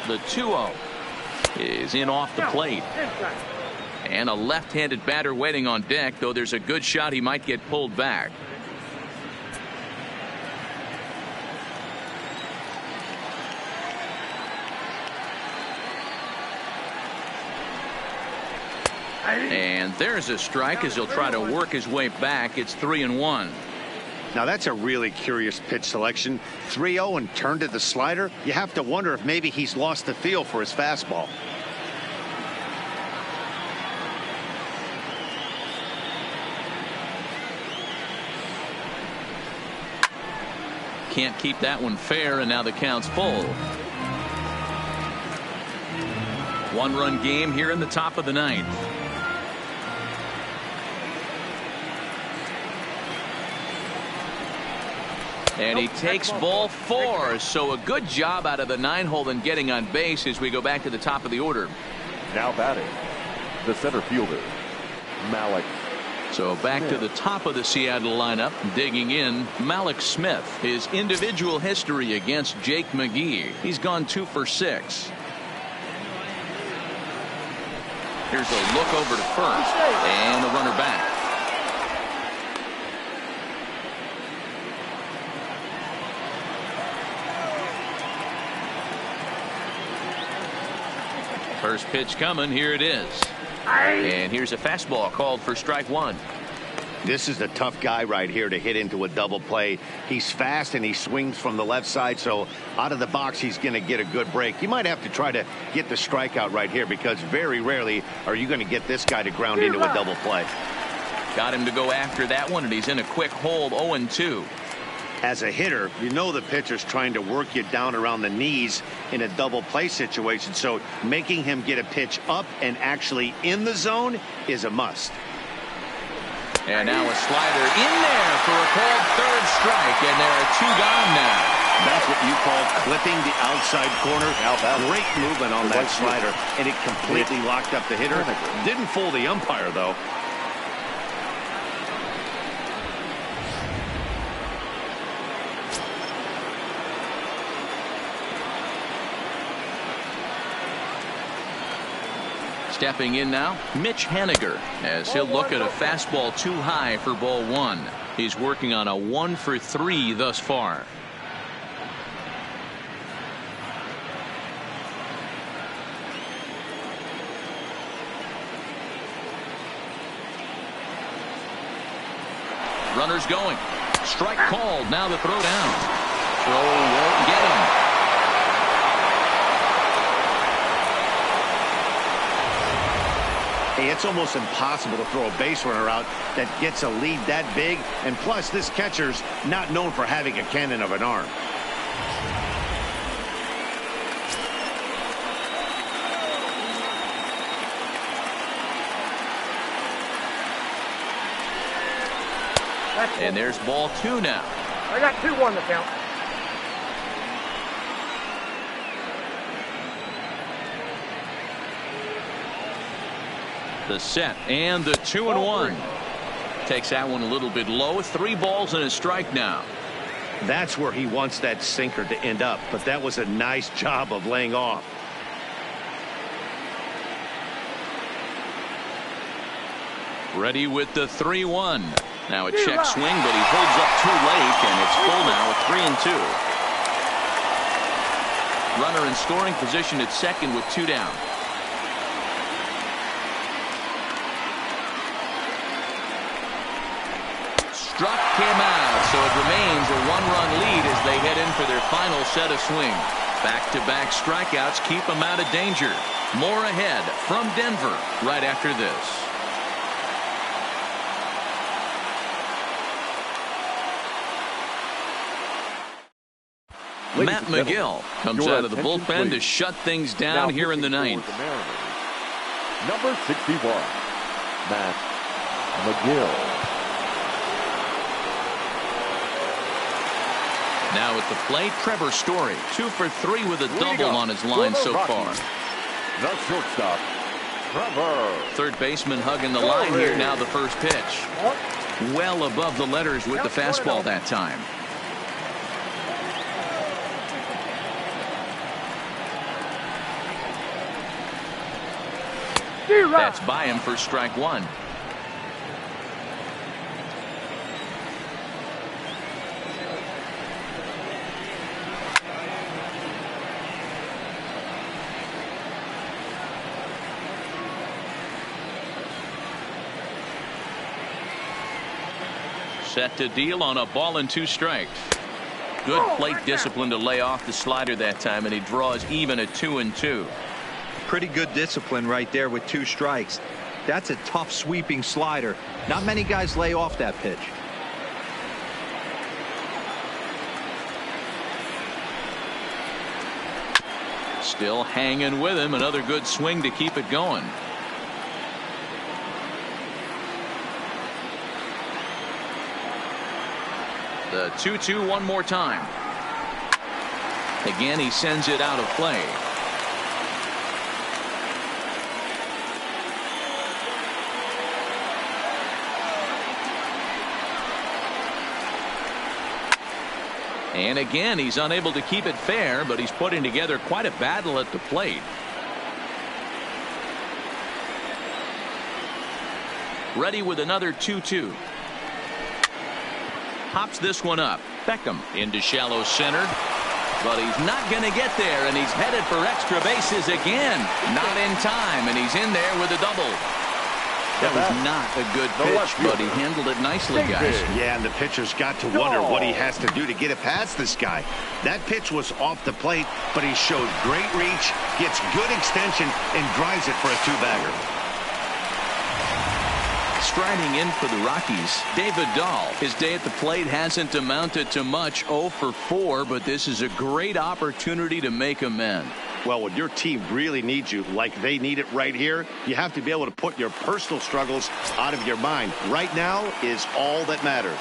The 2-0 is in off the plate. And a left-handed batter waiting on deck, though there's a good shot he might get pulled back. And there's a strike as he'll try to work his way back. It's 3-1. Now that's a really curious pitch selection. 3-0 and turned to the slider. You have to wonder if maybe he's lost the feel for his fastball. Can't keep that one fair, and now the count's full. 1-run game here in the top of the 9th. And he takes ball 4, so a good job out of the 9-hole and getting on base as we go back to the top of the order. Now batting, the center fielder, Malik. So back to the top of the Seattle lineup, digging in, Malik Smith. His individual history against Jake McGee. He's gone 2 for 6. Here's a look over to first, and the runner back. First pitch coming. Here it is. And here's a fastball called for strike 1. This is the tough guy right here to hit into a double play. He's fast and he swings from the left side, so out of the box he's going to get a good break. You might have to try to get the strikeout right here, because very rarely are you going to get this guy to ground into a double play. Got him to go after that one, and he's in a quick hold, 0-2. As a hitter, you know the pitcher's trying to work you down around the knees in a double play situation, so making him get a pitch up and actually in the zone is a must. And now a slider in there for a called third strike, and there are 2 gone now. That's what you call clipping the outside corner. Great movement on that slider, and it completely locked up the hitter. Didn't fool the umpire, though. Stepping in now, Mitch Haniger, as he'll look at a fastball too high for ball 1. He's working on a 1 for 3 thus far. Runners going. Strike called. Now the throw down. Throw won't get him. Hey, it's almost impossible to throw a base runner out that gets a lead that big. And plus, this catcher's not known for having a cannon of an arm. And there's ball 2 now. I got 2-1 to count. The set and the 2-1. Takes that one a little bit low. 3 balls and a strike now. That's where he wants that sinker to end up, but that was a nice job of laying off. Ready with the 3-1. Now a check swing, but he holds up too late, and it's full now with 3-2. Runner in scoring position at second with 2 down. Struck him out, so it remains a 1-run lead as they head in for their final set of swings. Back-to-back strikeouts keep them out of danger. More ahead from Denver right after this. Matt McGill comes out of the bullpen to shut things down here in the 9th. Number 61, Matt McGill. Now at the plate, Trevor Story, 2 for 3 with a double on his line so far. The shortstop, Trevor. Third baseman hugging the line here. Now the first pitch. Well above the letters with the fastball that time. That's by him for strike 1. Set to deal on a ball and 2 strikes. Good plate discipline to lay off the slider that time, and he draws even at 2-2. Pretty good discipline right there with 2 strikes. That's a tough sweeping slider. Not many guys lay off that pitch. Still hanging with him. Another good swing to keep it going. The 2-2 one more time. Again, he sends it out of play. And again, he's unable to keep it fair, but he's putting together quite a battle at the plate. Ready with another 2-2. Pops this one up. Beckham into shallow center, but he's not going to get there, and he's headed for extra bases again. Not in time, and he's in there with a double. That was not a good pitch, but he handled it nicely, guys. Yeah, and the pitcher's got to wonder what he has to do to get it past this guy. That pitch was off the plate, but he showed great reach, gets good extension, and drives it for a two-bagger. Striding in for the Rockies, David Dahl. His day at the plate hasn't amounted to much, 0 for 4, but this is a great opportunity to make amends. Well, when your team really needs you, like they need it right here, you have to be able to put your personal struggles out of your mind. Right now is all that matters.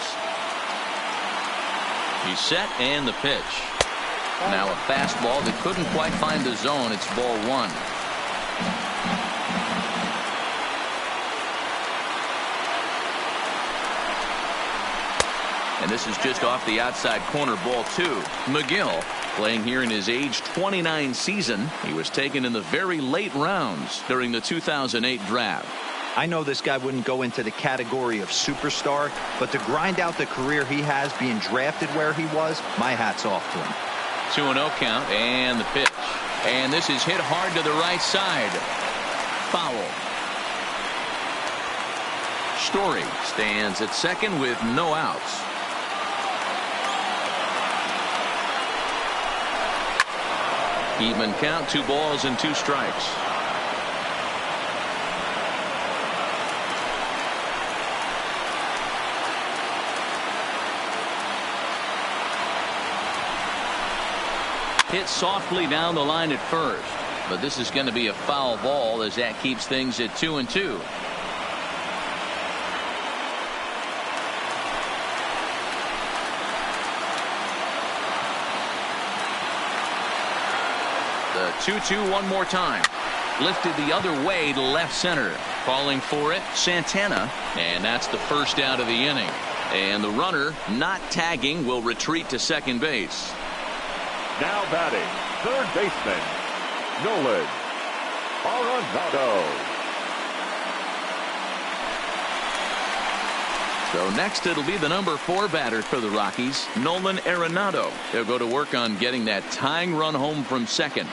He's set, and the pitch. Now a fastball that couldn't quite find the zone. It's ball 1. And this is just off the outside corner, ball 2. McGill playing here in his age 29 season. He was taken in the very late rounds during the 2008 draft. I know this guy wouldn't go into the category of superstar, but to grind out the career he has being drafted where he was, my hat's off to him. 2-0 count, and the pitch. And this is hit hard to the right side. Foul. Story stands at second with no outs. Even count, 2 balls and 2 strikes. Hit softly down the line at first, but this is going to be a foul ball as that keeps things at 2-2. The 2-2 one more time. Lifted the other way to left center. Calling for it, Santana. And that's the first out of the inning. And the runner, not tagging, will retreat to second base. Now batting, third baseman, Nolan Arenado. So next it'll be the number 4 batter for the Rockies, Nolan Arenado. They'll go to work on getting that tying run home from second.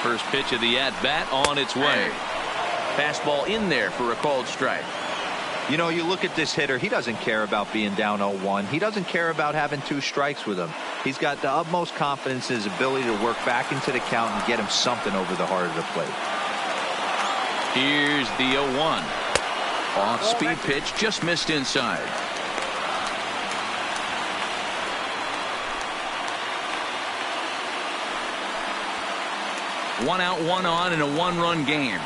First pitch of the at-bat on its way. Fastball in there for a called strike. You know, you look at this hitter, he doesn't care about being down 0-1. He doesn't care about having 2 strikes with him. He's got the utmost confidence in his ability to work back into the count and get him something over the heart of the plate. Here's the 0-1. Off-speed pitch, just missed inside. One out, one on in a 1-run game.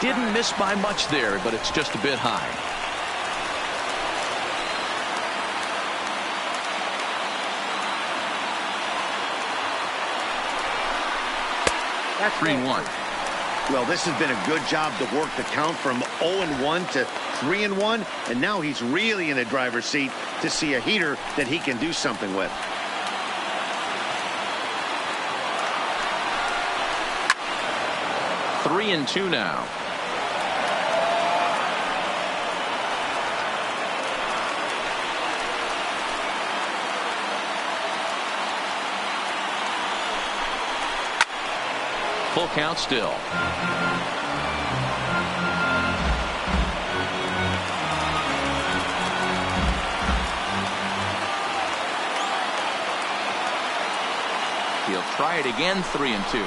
Didn't miss by much there, but it's just a bit high. That's 3-1. Well, this has been a good job to work the count from 0-1 to 3-1, and now he's really in a driver's seat to see a heater that he can do something with. Three and 2 now. Full count still. He'll try it again, 3-2.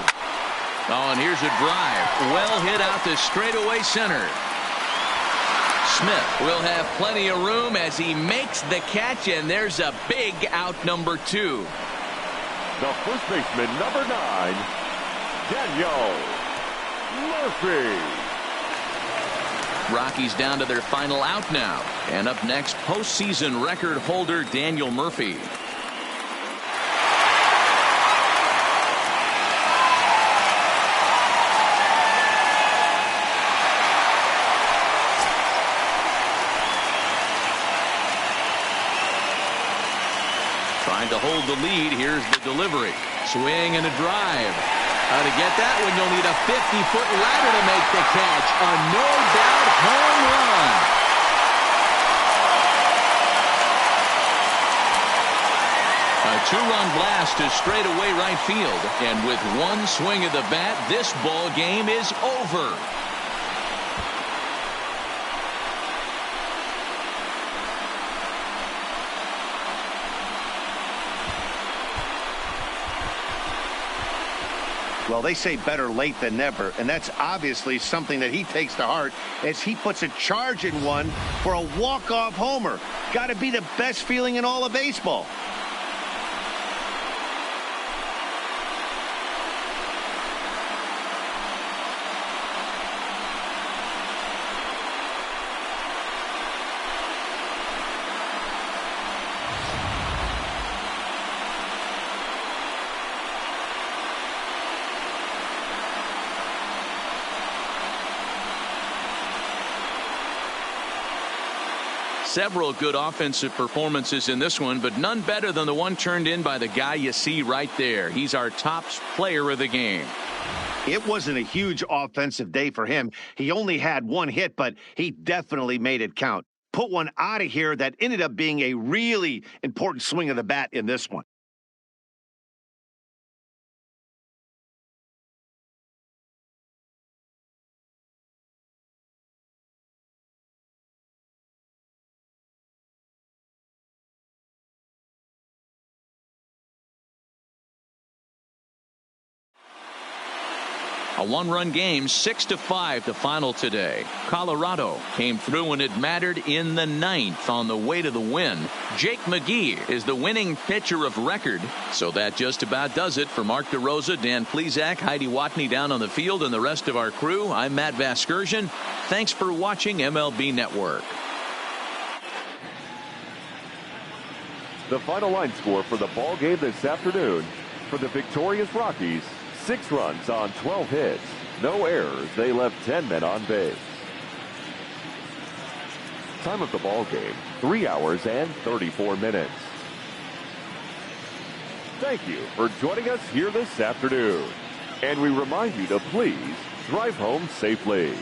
Oh, and here's a drive. Well hit out to straightaway center. Smith will have plenty of room as he makes the catch, and there's a big out, number 2. The first baseman, number 9, Daniel Murphy. Rockies down to their final out now. And up next, postseason record holder Daniel Murphy. Trying to hold the lead. Here's the delivery. Swing and a drive. To get that one, you'll need a 50-foot ladder to make the catch. A no-doubt home run. A two-run blast to straightaway right field. And with one swing of the bat, this ball game is over. Well, they say better late than never, and that's obviously something that he takes to heart as he puts a charge in one for a walk-off homer. Got to be the best feeling in all of baseball. Several good offensive performances in this one, but none better than the one turned in by the guy you see right there. He's our top player of the game. It wasn't a huge offensive day for him. He only had one hit, but he definitely made it count. Put one out of here that ended up being a really important swing of the bat in this one. A one-run game, 6-5 the final today. Colorado came through when it mattered in the ninth on the way to the win. Jake McGee is the winning pitcher of record. So that just about does it for Mark DeRosa, Dan Plesac, Heidi Watney down on the field, and the rest of our crew. I'm Matt Vasgersian. Thanks for watching MLB Network. The final line score for the ball game this afternoon for the victorious Rockies. 6 runs on 12 hits. No errors. They left 10 men on base. Time of the ball game, 3 hours and 34 minutes. Thank you for joining us here this afternoon. And we remind you to please drive home safely.